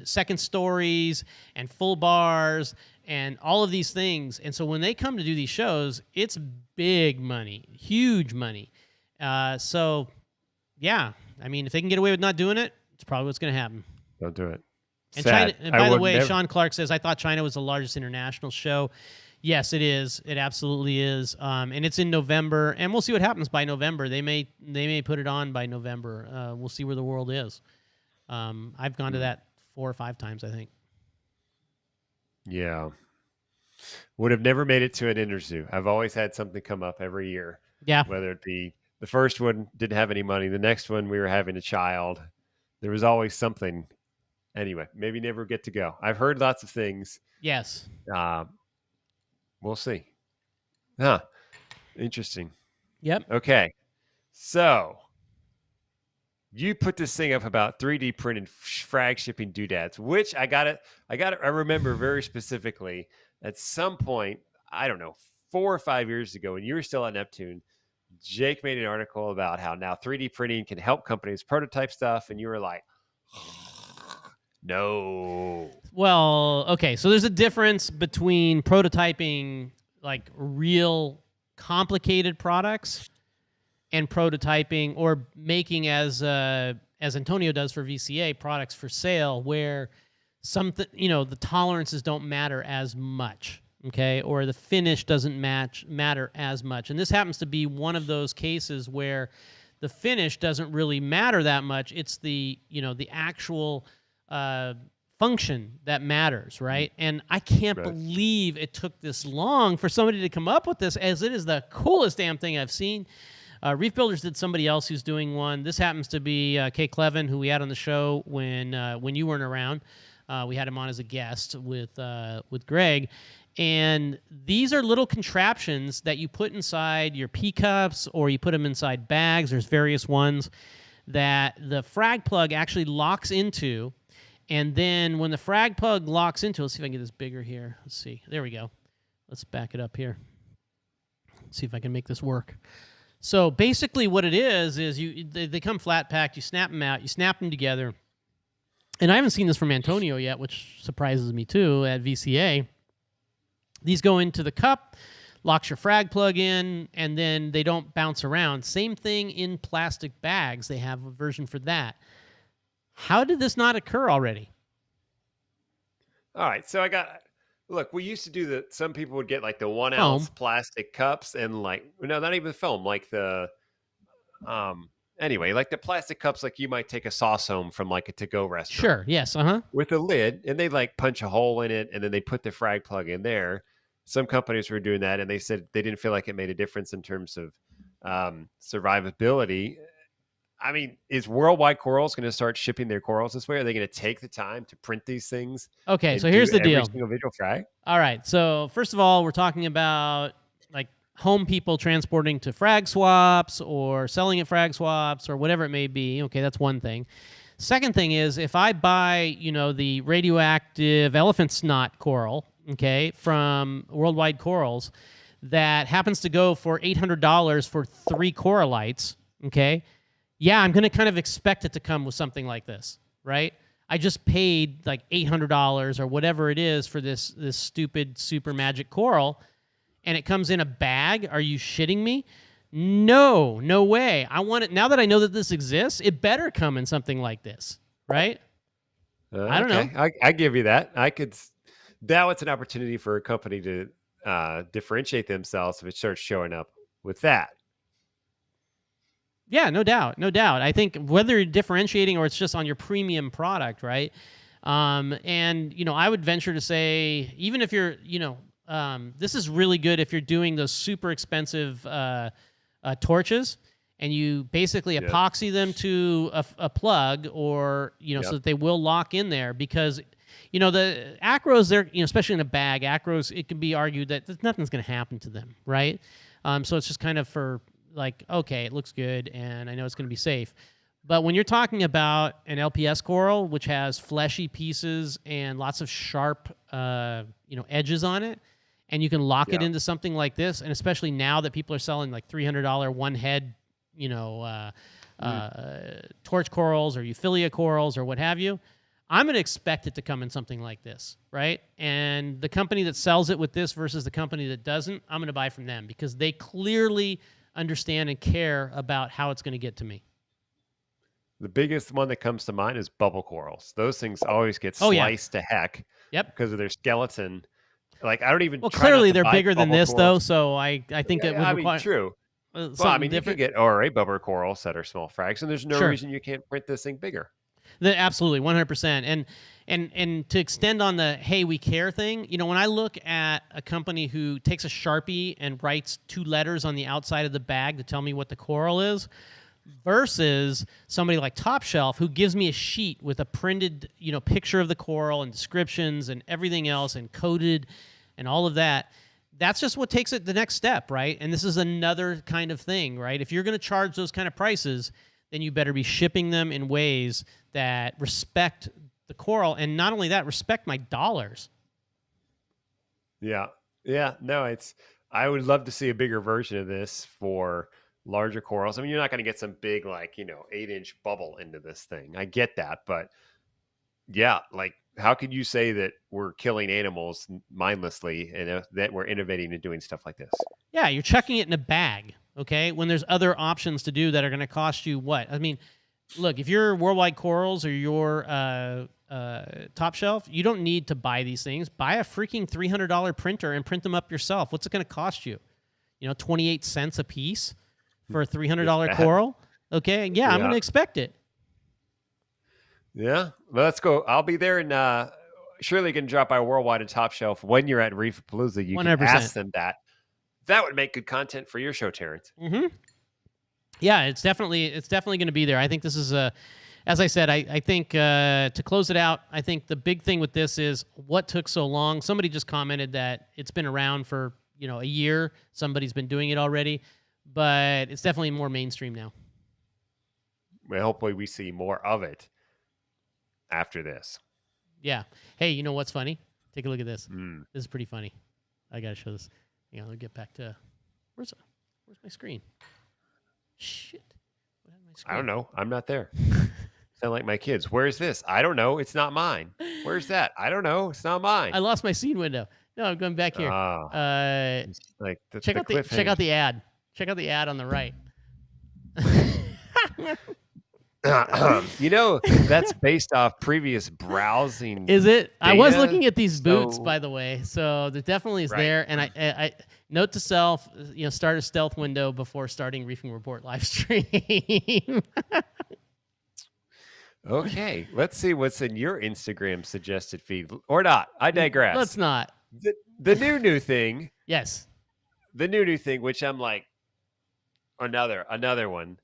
second stories and full bars and all of these things. And so when they come to do these shows, it's big money, huge money. So yeah, I mean, if they can get away with not doing it, it's probably what's going to happen. Don't do it. And Sad. China, and by the way, never... Sean Clark says, I thought China was the largest international show. Yes, it is. It absolutely is. And it's in November, and we'll see what happens by November. They may put it on by November. We'll see where the world is. I've gone to that 4 or 5 times, I think. Yeah. Would have never made it to an Interzoo. I've always had something come up every year. Yeah. Whether it be the first one didn't have any money, the next one we were having a child. There was always something. Anyway, maybe never get to go. I've heard lots of things. Yes. We'll see. Huh. Interesting. Yep. Okay. So you put this thing up about 3D printed frag shipping doodads, which I remember very specifically at some point, I don't know, 4 or 5 years ago when you were still at Neptune, Jake made an article about how now 3D printing can help companies prototype stuff. And you were like, no. Well, okay. So there's a difference between prototyping like real complicated products and prototyping or making as Antonio does for VCA products for sale, where something, the tolerances don't matter as much, okay, or the finish doesn't matter as much. And this happens to be one of those cases where the finish doesn't really matter that much. It's the actual function that matters, right? And I can't believe it took this long for somebody to come up with this, as it is the coolest damn thing I've seen. Reef Builders did somebody else who's doing one. This happens to be Kay Clevin, who we had on the show when you weren't around. We had him on as a guest with Greg. And these are little contraptions that you put inside your P-cups, or you put them inside bags. There's various ones that the frag plug actually locks into. And then when the frag plug locks into, let's see if I can get this bigger here. Let's see. There we go. Let's back it up here. Let's see if I can make this work. So basically what it is they come flat packed. You snap them out. You snap them together. And I haven't seen this from Antonio yet, which surprises me too, at VCA. These go into the cup, locks your frag plug in, and then they don't bounce around. Same thing in plastic bags. They have a version for that. How did this not occur already? All right. So look, we used to do some people would get like the 1 ounce plastic cups and not even foam, like the, anyway, like the plastic cups, like you might take a sauce home from like a to-go restaurant. Sure. Yes. With a lid, and they like punch a hole in it, and then they put the frag plug in there. Some companies were doing that, and they said they didn't feel like it made a difference in terms of survivability. I mean, is Worldwide Corals going to start shipping their corals this way? Are they going to take the time to print these things? Okay, so here's the deal. Every single visual frag? All right, so first of all, we're talking about like home people transporting to frag swaps or selling at frag swaps or whatever it may be. Okay, that's one thing. Second thing is, if I buy, the radioactive elephant snot coral, okay, from Worldwide Corals, that happens to go for $800 for 3 coralites, okay, yeah, I'm going to kind of expect it to come with something like this, right? I just paid like $800 or whatever it is for this stupid super magic coral, and it comes in a bag. Are you shitting me? No way. I want it now that I know that this exists. It better come in something like this, right? I don't know. I give you that. Now it's an opportunity for a company to differentiate themselves if it starts showing up with that. Yeah, no doubt. I think whether you're differentiating or it's just on your premium product, right? And, I would venture to say, even if you're, this is really good if you're doing those super expensive torches, and you basically epoxy them to a plug, or so that they will lock in there. Because the acros, they're especially in a bag, acros, it can be argued that nothing's going to happen to them, right? So it's just kind of for like, okay, it looks good, and I know it's going to be safe. But when you're talking about an LPS coral, which has fleshy pieces and lots of sharp, edges on it, and you can lock it into something like this, and especially now that people are selling like $300 one head, torch corals or Euphilia corals or what have you, I'm going to expect it to come in something like this, right? And the company that sells it with this versus the company that doesn't, I'm going to buy from them because they clearly understand and care about how it's going to get to me. The biggest one that comes to mind is bubble corals. Those things always get sliced to heck. Yep. Because of their skeleton. Like, I don't even. Well, try clearly not to they're buy bigger than bubble this, corals. though. So I think it would require. True. Well, I mean, different. you can get ORA bubble corals that are small frags, and there's no reason you can't print this thing bigger. Absolutely, 100%. And to extend on the hey, we care thing, when I look at a company who takes a Sharpie and writes 2 letters on the outside of the bag to tell me what the coral is, versus somebody like Top Shelf who gives me a sheet with a printed, picture of the coral and descriptions and everything else and coded and all of that, that's just what takes it the next step, right? And this is another kind of thing, right? If you're going to charge those kind of prices, then you better be shipping them in ways that respect the coral, and not only that, respect my dollars. Yeah. No, I would love to see a bigger version of this for larger corals. I mean, you're not going to get some big, 8-inch bubble into this thing. I get that, but yeah, like, how could you say that we're killing animals mindlessly and that we're innovating and doing stuff like this? Yeah, you're chucking it in a bag, okay, when there's other options to do that are going to cost you what? I mean, look, if you're Worldwide Corals or you're Top Shelf, you don't need to buy these things. Buy a freaking $300 printer and print them up yourself. What's it going to cost you? 28 cents a piece for a $300 coral? Okay, I'm going to expect it. Yeah, well, let's go. I'll be there, and surely you can drop by Worldwide and Top Shelf when you're at Reefapalooza. You 100%. Can ask them that. That would make good content for your show, Terrence. Mm-hmm. Yeah, it's definitely going to be there. I think this is as I said, I think to close it out, I think the big thing with this is what took so long. Somebody just commented that it's been around for a year. Somebody's been doing it already, but it's definitely more mainstream now. Well, hopefully we see more of it after this. Yeah. Hey, you know what's funny? Take a look at this. This is pretty funny. I gotta show this. Let me get back to where's my screen? Shit. What happened to my screen? I don't know. I'm not there. Sound like my kids. Where's this? I don't know. It's not mine. Where's that? I don't know. It's not mine. I lost my scene window. No, I'm going back here. Check out the ad. Check out the ad on the right. That's based off previous browsing. Is it? Data, I was looking at these boots, by the way, so there definitely is there. And I note to self, start a stealth window before starting Reefing Report live stream. Okay, let's see what's in your Instagram suggested feed, or not. I digress. Let's not. The new thing. Yes. The new thing, which I'm like, another one.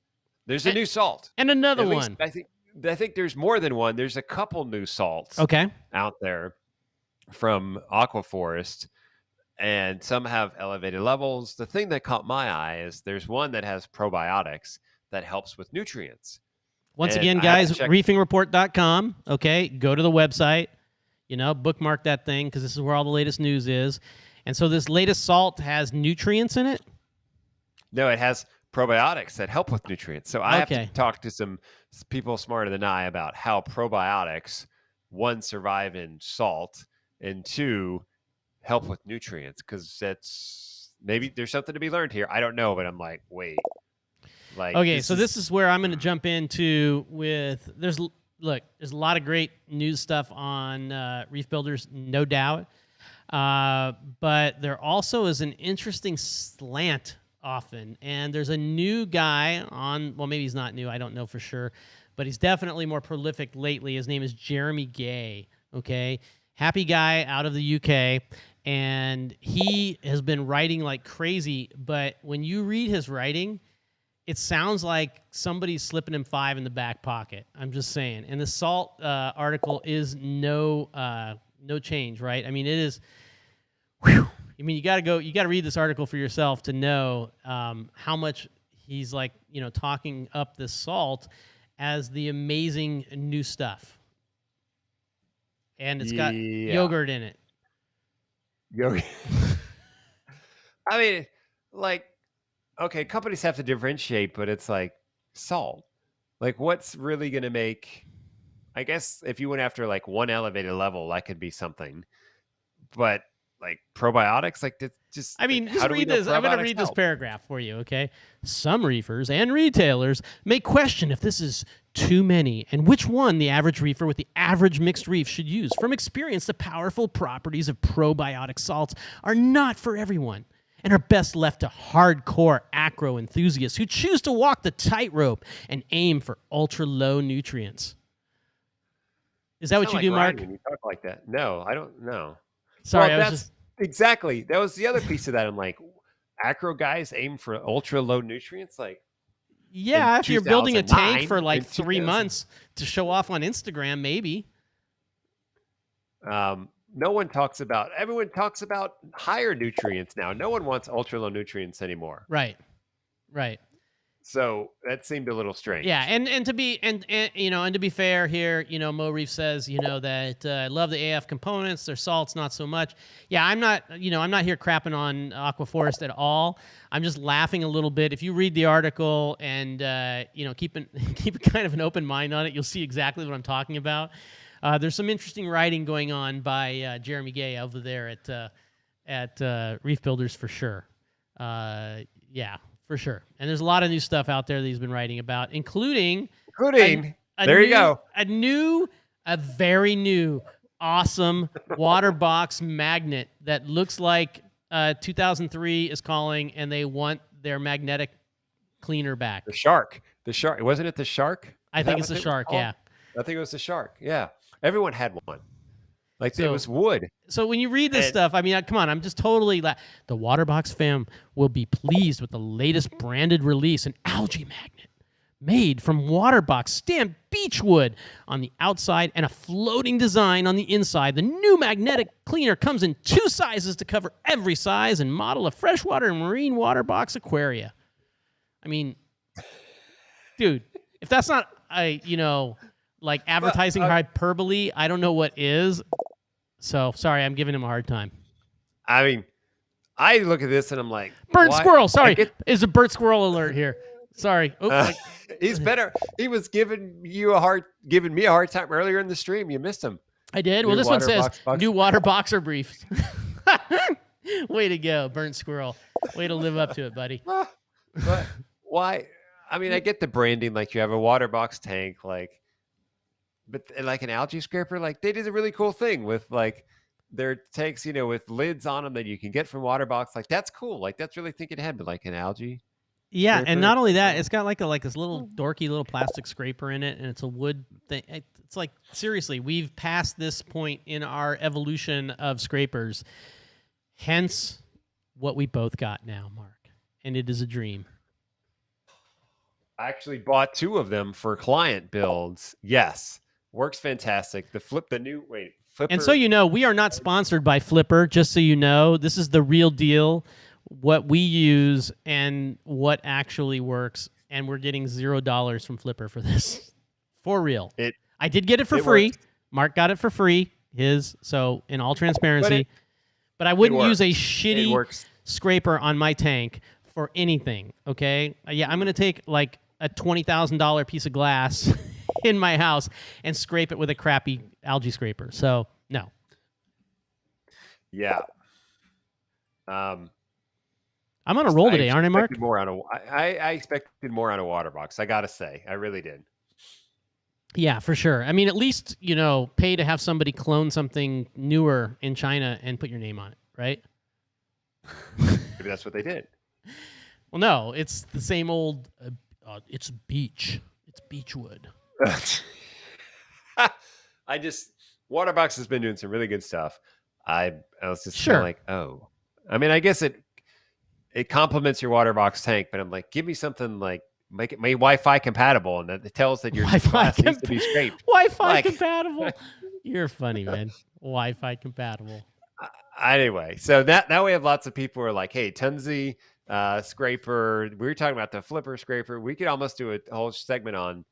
There's a new salt. And another one. I think there's more than one. There's a couple new salts out there from Aquaforest, and some have elevated levels. The thing that caught my eye is there's one that has probiotics that helps with nutrients. Once again, guys, reefingreport.com. Okay, go to the website, bookmark that thing because this is where all the latest news is. And so this latest salt has nutrients in it? No, it has probiotics that help with nutrients. So I have to talk to some people smarter than I about how probiotics, 1, survive in salt, and 2, help with nutrients, because maybe there's something to be learned here. I don't know, but I'm like, wait. This is where I'm going to jump into with there's a lot of great news stuff on Reef Builders, no doubt. But there also is an interesting slant often. And there's a new guy maybe he's not new, I don't know for sure, but he's definitely more prolific lately. His name is Jeremy Gay, okay? Happy guy out of the UK, and he has been writing like crazy, but when you read his writing, it sounds like somebody's slipping him 5 in the back pocket. I'm just saying. And the salt article is no change, right? I mean, it is. Whew, I mean, you got to read this article for yourself to know how much he's like, talking up this salt as the amazing new stuff. And it's got yogurt in it. Yogurt. I mean, like, okay, companies have to differentiate, but it's like salt. Like, what's really going to make, I guess if you went after like one elevated level, that could be something. But like probiotics, like just. I mean, like, just read this. I'm going to read this paragraph for you, okay? Some reefers and retailers may question if this is too many and which one the average reefer with the average mixed reef should use. From experience, the powerful properties of probiotic salts are not for everyone and are best left to hardcore acro enthusiasts who choose to walk the tightrope and aim for ultra-low nutrients. Is that what you do, Mark? When you talk like that. No, I don't know. Sorry, well, I was just... Exactly. That was the other piece of that. I'm like, acro guys aim for ultra low nutrients. Like, yeah, if you're building a tank for like 3 months to show off on Instagram, maybe. No one talks about. Everyone talks about higher nutrients now. No one wants ultra low nutrients anymore. Right. So that seemed a little strange. Yeah, and to be fair here, Mo Reef says, that I love the AF components, their salts not so much. Yeah, I'm not here crapping on Aquaforest at all. I'm just laughing a little bit. If you read the article and keep kind of an open mind on it, you'll see exactly what I'm talking about. There's some interesting writing going on by Jeremy Gay over there at Reef Builders for sure. Yeah. For sure. And there's a lot of new stuff out there that he's been writing about, including a very new, awesome water box magnet that looks like 2003 is calling and they want their magnetic cleaner back. The shark. Wasn't it the shark? I think it's the shark, yeah. I think it was the shark, yeah. Everyone had one. Like, it was wood. So when you read this stuff, I mean, come on, I'm just totally... The Waterbox fam will be pleased with the latest branded release, an algae magnet made from Waterbox stamped beechwood on the outside and a floating design on the inside. The new magnetic cleaner comes in 2 sizes to cover every size and model of freshwater and marine water box aquaria. I mean, dude, if that's not like advertising hyperbole, I don't know what is. So, sorry, I'm giving him a hard time. I mean, I look at this and I'm like... Burnt squirrel! Sorry, it's a burnt squirrel alert here. Sorry. He's better. He was giving me a hard time earlier in the stream. You missed him. I did? Well, this one says, new water boxer briefs. Way to go, burnt squirrel. Way to live up to it, buddy. But why? I mean, I get the branding. Like, you have a water box tank, like... But like an algae scraper, like they did a really cool thing with like their tanks, with lids on them that you can get from Waterbox. Like, that's cool. Like, that's really thinking ahead. But like an algae, yeah, scraper, and not only that, it's got like this little dorky little plastic scraper in it, and it's a wood thing. It's like, seriously, we've passed this point in our evolution of scrapers. Hence, what we both got now, Mark, and it is a dream. I actually bought 2 of them for client builds. Yes. Works fantastic. Flipper. And so we are not sponsored by Flipper, just so you know. This is the real deal, what we use and what actually works, and we're getting $0 from Flipper for this. For real. I did get it for free. Works. Mark got it for free, so in all transparency. But I wouldn't use a shitty scraper on my tank for anything, okay? Yeah, I'm going to take like a $20,000 piece of glass in my house and scrape it with a crappy algae scraper. So, no. Yeah. I'm on a roll today, aren't I, Mark? I expected more on a water box. I got to say. I really did. Yeah, for sure. I mean, at least, pay to have somebody clone something newer in China and put your name on it, right? Maybe that's what they did. Well, no, it's the same old... it's beech. It's beechwood. Waterbox has been doing some really good stuff. I was just like, I mean, I guess it complements your Waterbox tank, but I'm like, give me something like make it Wi-Fi compatible, and it tells that your glass needs to be scraped. Wi-Fi compatible. You're funny, man. Wi-Fi compatible. Anyway, so now we have lots of people who are like, hey, Tunzi scraper. We were talking about the flipper scraper. We could almost do a whole segment on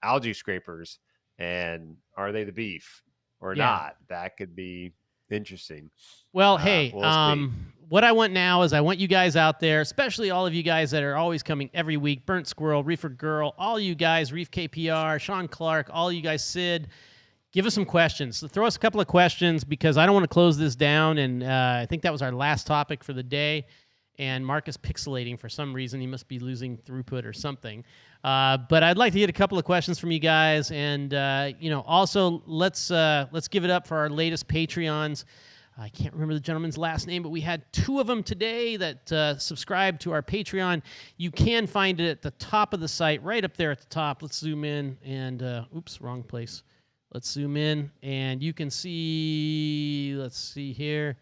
algae scrapers and are they the beef or not? That could be interesting. Well, hey, we'll what I want now is I want you guys out there, especially all of you guys that are always coming every week, Burnt Squirrel, Reefer Girl, all you guys, Reef KPR, Sean Clark, all you guys, Sid, give us some questions. So throw us a couple of questions because I don't want to close this down, and I think that was our last topic for the day. And Mark is pixelating for some reason. He must be losing throughput or something. But I'd like to get a couple of questions from you guys, and also let's give it up for our latest Patreons. I can't remember the gentleman's last name, but we had 2 of them today that subscribed to our Patreon. You can find it at the top of the site, right up there at the top. Let's zoom in, and oops, wrong place. Let's zoom in, and you can see. Let's see here.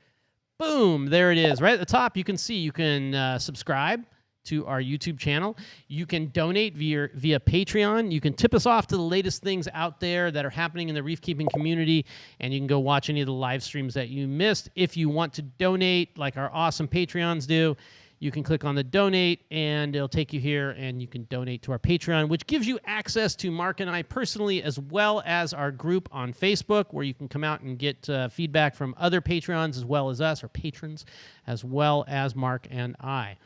Boom, there it is. Right at the top, you can see you can subscribe to our YouTube channel. You can donate via Patreon. You can tip us off to the latest things out there that are happening in the reef keeping community, and you can go watch any of the live streams that you missed. If you want to donate like our awesome Patreons do, you can click on the donate, and it'll take you here, and you can donate to our Patreon, which gives you access to Mark and I personally, as well as our group on Facebook, where you can come out and get feedback from other Patreons, as well as us, or patrons, as well as Mark and I.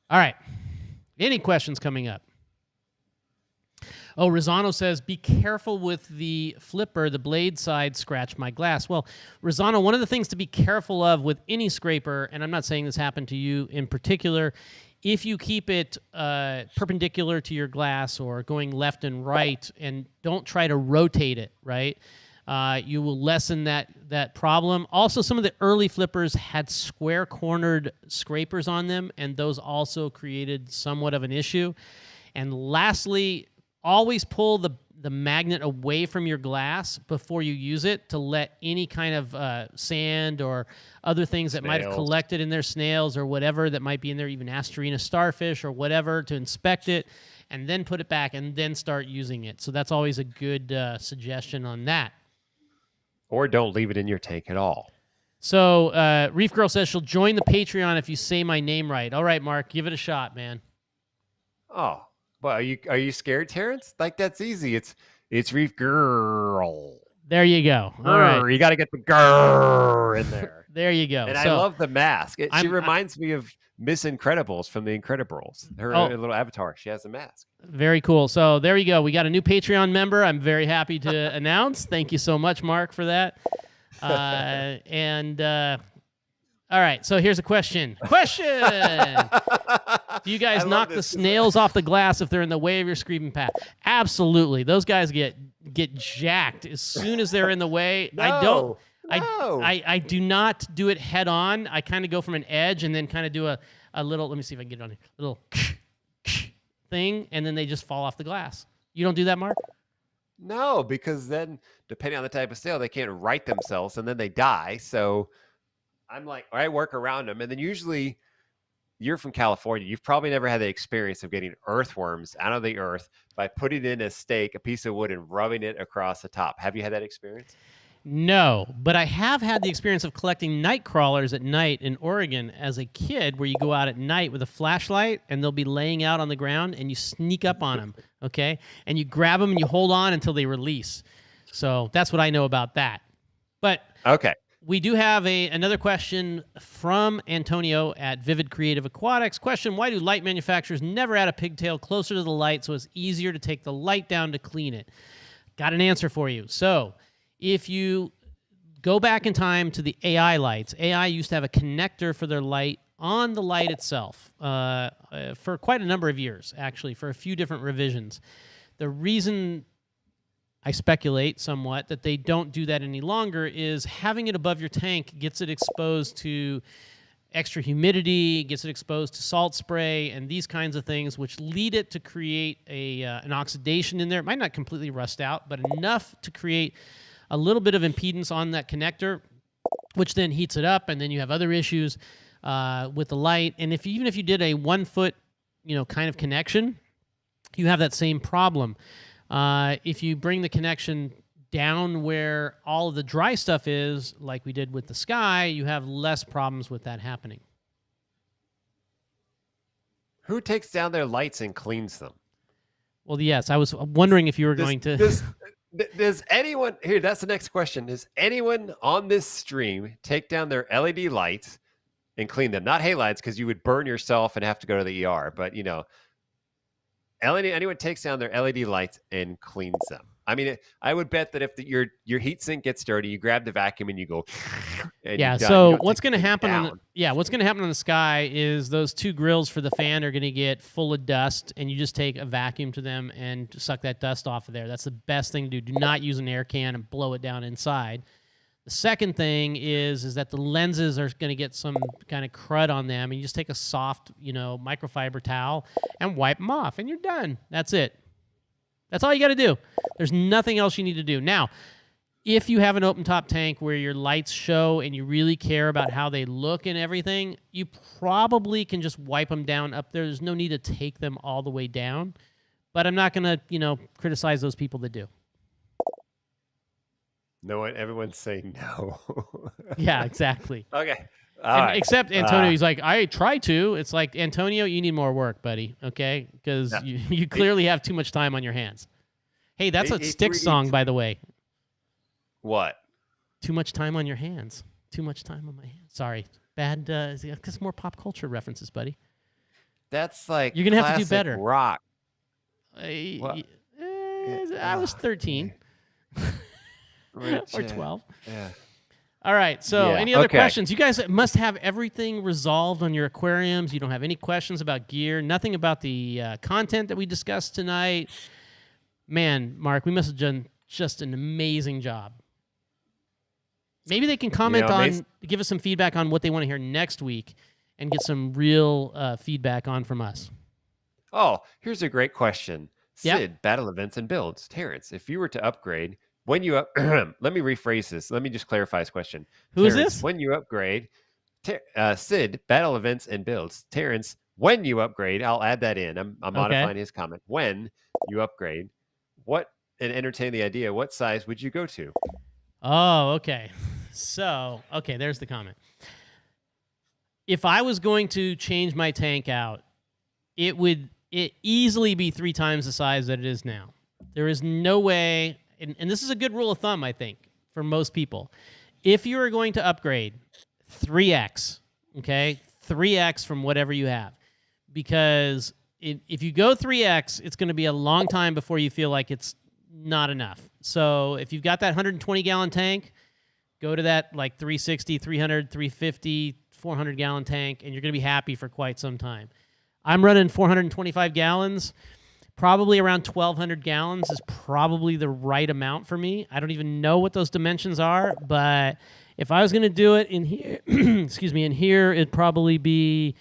All right. Any questions coming up? Oh, Rosano says, be careful with the flipper. The blade side scratched my glass. Well, Rosano, one of the things to be careful of with any scraper, and I'm not saying this happened to you in particular, if you keep it perpendicular to your glass or going left and right and don't try to rotate it, right, you will lessen that problem. Also, some of the early flippers had square-cornered scrapers on them, and those also created somewhat of an issue. And lastly, always pull the magnet away from your glass before you use it to let any kind of sand or other things that might have collected in there, snails or whatever that might be in there, even Asterina starfish or whatever, to inspect it, and then put it back and then start using it. So that's always a good suggestion on that. Or don't leave it in your tank at all. So Reef Girl says she'll join the Patreon if you say my name right. All right, Mark, give it a shot, man. Oh, well, are you scared, Terrence? Like, that's easy. It's Reef Girl. There you go. All right. You got to get the grrr in there. There you go. And I love the mask. She reminds me of Miss Incredibles from The Incredibles. Her little avatar. She has a mask. Very cool. So there you go. We got a new Patreon member. I'm very happy to announce. Thank you so much, Mark, for that. All right. So here's a question. Do you guys knock the snails off the glass if they're in the way of your screaming path? Absolutely. Those guys get jacked as soon as they're in the way. No. I do not do it head on. I kind of go from an edge and then kind of do a little, let me see if I can get it on here, a little thing, and then they just fall off the glass. You don't do that, Mark? No, because then depending on the type of snail, they can't right themselves and then they die. So I'm like, I work around them. And then usually you're from California. You've probably never had the experience of getting earthworms out of the earth by putting in a stake, a piece of wood, and rubbing it across the top. Have you had that experience? No, but I have had the experience of collecting night crawlers at night in Oregon as a kid, where you go out at night with a flashlight and they'll be laying out on the ground and you sneak up on them, okay? And you grab them and you hold on until they release. So that's what I know about that. But okay. We do have another question from Antonio at Vivid Creative Aquatics. Question, why do light manufacturers never add a pigtail closer to the light so it's easier to take the light down to clean it? Got an answer for you. So if you go back in time to the AI lights, AI used to have a connector for their light on the light itself for quite a number of years, actually, for a few different revisions. The reason I speculate somewhat that they don't do that any longer is having it above your tank gets it exposed to extra humidity, gets it exposed to salt spray, and these kinds of things, which lead it to create an oxidation in there. It might not completely rust out, but enough to create a little bit of impedance on that connector, which then heats it up, and then you have other issues with the light. And even if you did a 1 foot, kind of connection, you have that same problem. If you bring the connection down where all of the dry stuff is, like we did with the Sky, you have less problems with that happening. Who takes down their lights and cleans them? Well, yes, I was wondering if you were going to... Does anyone... Here, that's the next question. Does anyone on this stream take down their LED lights and clean them? Not halides, because you would burn yourself and have to go to the ER. But, you know, anyone takes down their LED lights and cleans them. I mean, I would bet that if your heat sink gets dirty, you grab the vacuum and you go. And yeah. So what's going to happen what's going to happen on the Sky is those two grills for the fan are going to get full of dust, and you just take a vacuum to them and suck that dust off of there. That's the best thing to do. Do not use an air can and blow it down inside. The second thing is that the lenses are going to get some kind of crud on them, and you just take a soft, microfiber towel and wipe them off, and you're done. That's it. That's all you got to do. There's nothing else you need to do. Now, if you have an open top tank where your lights show and you really care about how they look and everything, you probably can just wipe them down up there. There's no need to take them all the way down. But I'm not going to, criticize those people that do. No one, everyone's saying no. Yeah, exactly. Okay. Except Antonio, he's like, I try to. It's like, Antonio, you need more work, buddy. Okay, because you clearly have too much time on your hands. Hey, that's a Styx song, by the way. What? Too much time on your hands. Too much time on my hands. Sorry, bad. Because more pop culture references, buddy. That's like you're gonna have to do better. Rock. I was 13 or 12. Yeah. All right, so any other questions? You guys must have everything resolved on your aquariums. You don't have any questions about gear, nothing about the content that we discussed tonight. Man, Mark, we must have done just an amazing job. Maybe they can comment give us some feedback on what they want to hear next week and get some real feedback on from us. Oh, here's a great question. Sid, Battle Events and Builds. Terrence, if you were to upgrade... When you let me rephrase this. Let me just clarify his question. Who is this? When you upgrade, Sid, Battle Events and Builds. Terrence, when you upgrade, I'll add that in. I'm modifying his comment. When you upgrade, and entertain the idea, what size would you go to? Oh, okay. So, there's the comment. If I was going to change my tank out, it would easily be 3 times the size that it is now. There is no way... And this is a good rule of thumb, I think, for most people. If you are going to upgrade, 3x, okay? 3x from whatever you have. Because if you go 3x, it's going to be a long time before you feel like it's not enough. So if you've got that 120-gallon tank, go to that like 360, 300, 350, 400-gallon tank, and you're going to be happy for quite some time. I'm running 425 gallons. Probably around 1,200 gallons is probably the right amount for me. I don't even know what those dimensions are, but if I was going to do it in here, in here, it'd probably be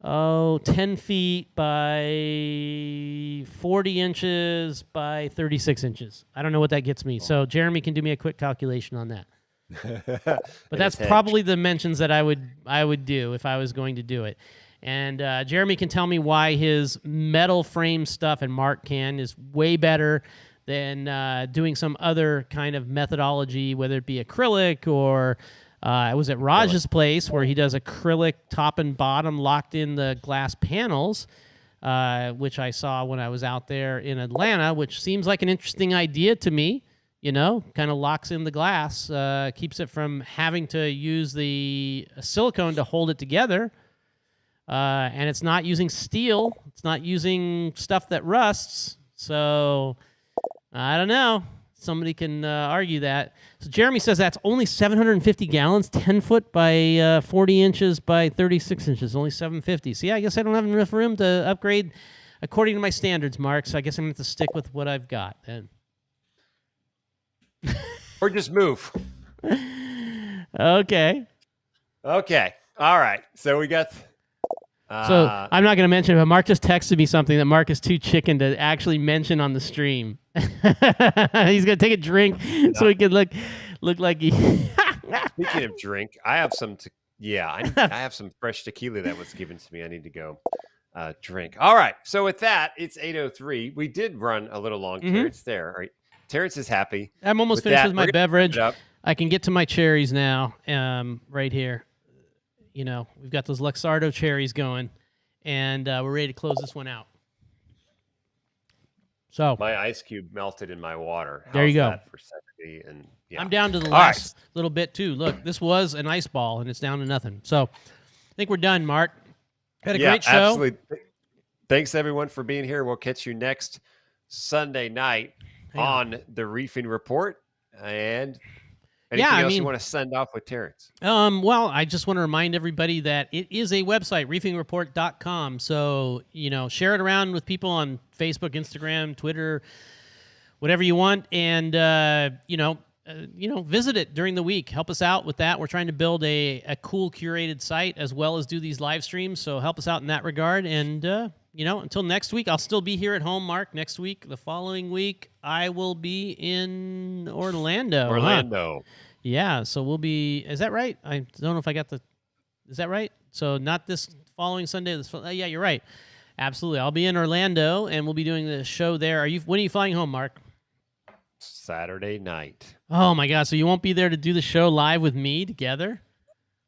10 feet by 40 inches by 36 inches. I don't know what that gets me. So Jeremy can do me a quick calculation on that. But that's probably the dimensions that I would do if I was going to do it. And Jeremy can tell me why his metal frame stuff, and Mark is way better than doing some other kind of methodology, whether it be acrylic or I was at Raj's place where he does acrylic top and bottom locked in the glass panels, which I saw when I was out there in Atlanta, which seems like an interesting idea to me. Kind of locks in the glass, keeps it from having to use the silicone to hold it together. And it's not using steel. It's not using stuff that rusts. So, I don't know. Somebody can argue that. So, Jeremy says that's only 750 gallons, 10 foot by 40 inches by 36 inches, only 750. See, I guess I don't have enough room to upgrade according to my standards, Mark, so I guess I'm going to have to stick with what I've got then. Or just move. Okay. All right. So we got... So I'm not going to mention it, but Mark just texted me something that Mark is too chicken to actually mention on the stream. He's going to take a drink so he can look like he... Speaking of drink, I have some... I have some fresh tequila that was given to me. I need to go. drink. All right. So with that, it's 8:03. We did run a little long. Mhm. Terrence there. All right. Terrence is happy. I'm almost With finished that, with my we're gonna wrap beverage. it up. I can get to my cherries now. Right here. You know, we've got those Luxardo cherries going, and we're ready to close this one out. So My ice cube melted in my water. How's There you go. that for Saturday? And yeah. I'm down to the All right. last little bit too. Look, this was an ice ball, and it's down to nothing. So I think we're done, Mark. Had a great show. Absolutely. Thanks everyone for being here. We'll catch you next Sunday night on the Reefing Report. And anything else you want to send off with Terrence? Well, I just want to remind everybody that it is a website, reefingreport.com. So, share it around with people on Facebook, Instagram, Twitter, whatever you want. And, visit it during the week. Help us out with that. We're trying to build a cool curated site as well as do these live streams. So help us out in that regard. And, until next week, I'll still be here at home, Mark. Next week, the following week, I will be in Orlando. Orlando. Huh? Yeah, so we'll be. Is that right? I don't know if I got the. Is that right? So not this following Sunday. Yeah, you're right. Absolutely, I'll be in Orlando, and we'll be doing the show there. When are you flying home, Mark? Saturday night. Oh my God! So you won't be there to do the show live with me together?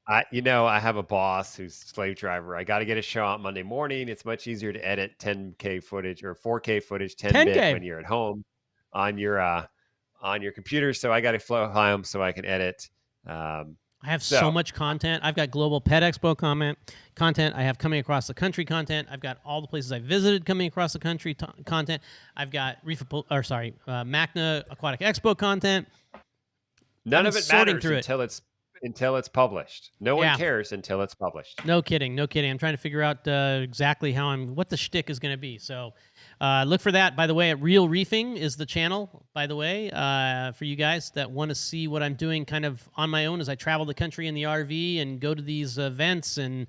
I have a boss who's slave driver. I got to get a show out Monday morning. It's much easier to edit 10K footage or 4K footage, 10-bit when you're at home on your computer. So I got to fly home so I can edit. I have so much content. I've got Global Pet Expo content. I have coming across the country content. I've got all the places I visited coming across the country content. I've got MACNA Aquatic Expo content. None of it matters until it's published. No one cares until it's published. No kidding. I'm trying to figure out exactly what the shtick is going to be. So look for that. By the way, at Real Reefing is the channel, by the way, for you guys that want to see what I'm doing kind of on my own as I travel the country in the RV and go to these events and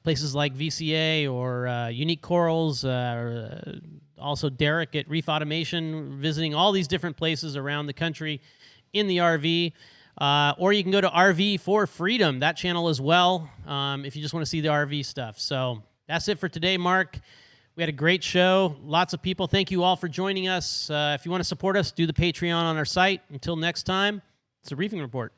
places like VCA or Unique Corals, also Derek at Reef Automation, visiting all these different places around the country in the RV. Or you can go to RV for Freedom, that channel as well, if you just want to see the RV stuff. So that's it for today, Mark. We had a great show. Lots of people. Thank you all for joining us. If you want to support us, do the Patreon on our site. Until next time, it's the Reefing Report.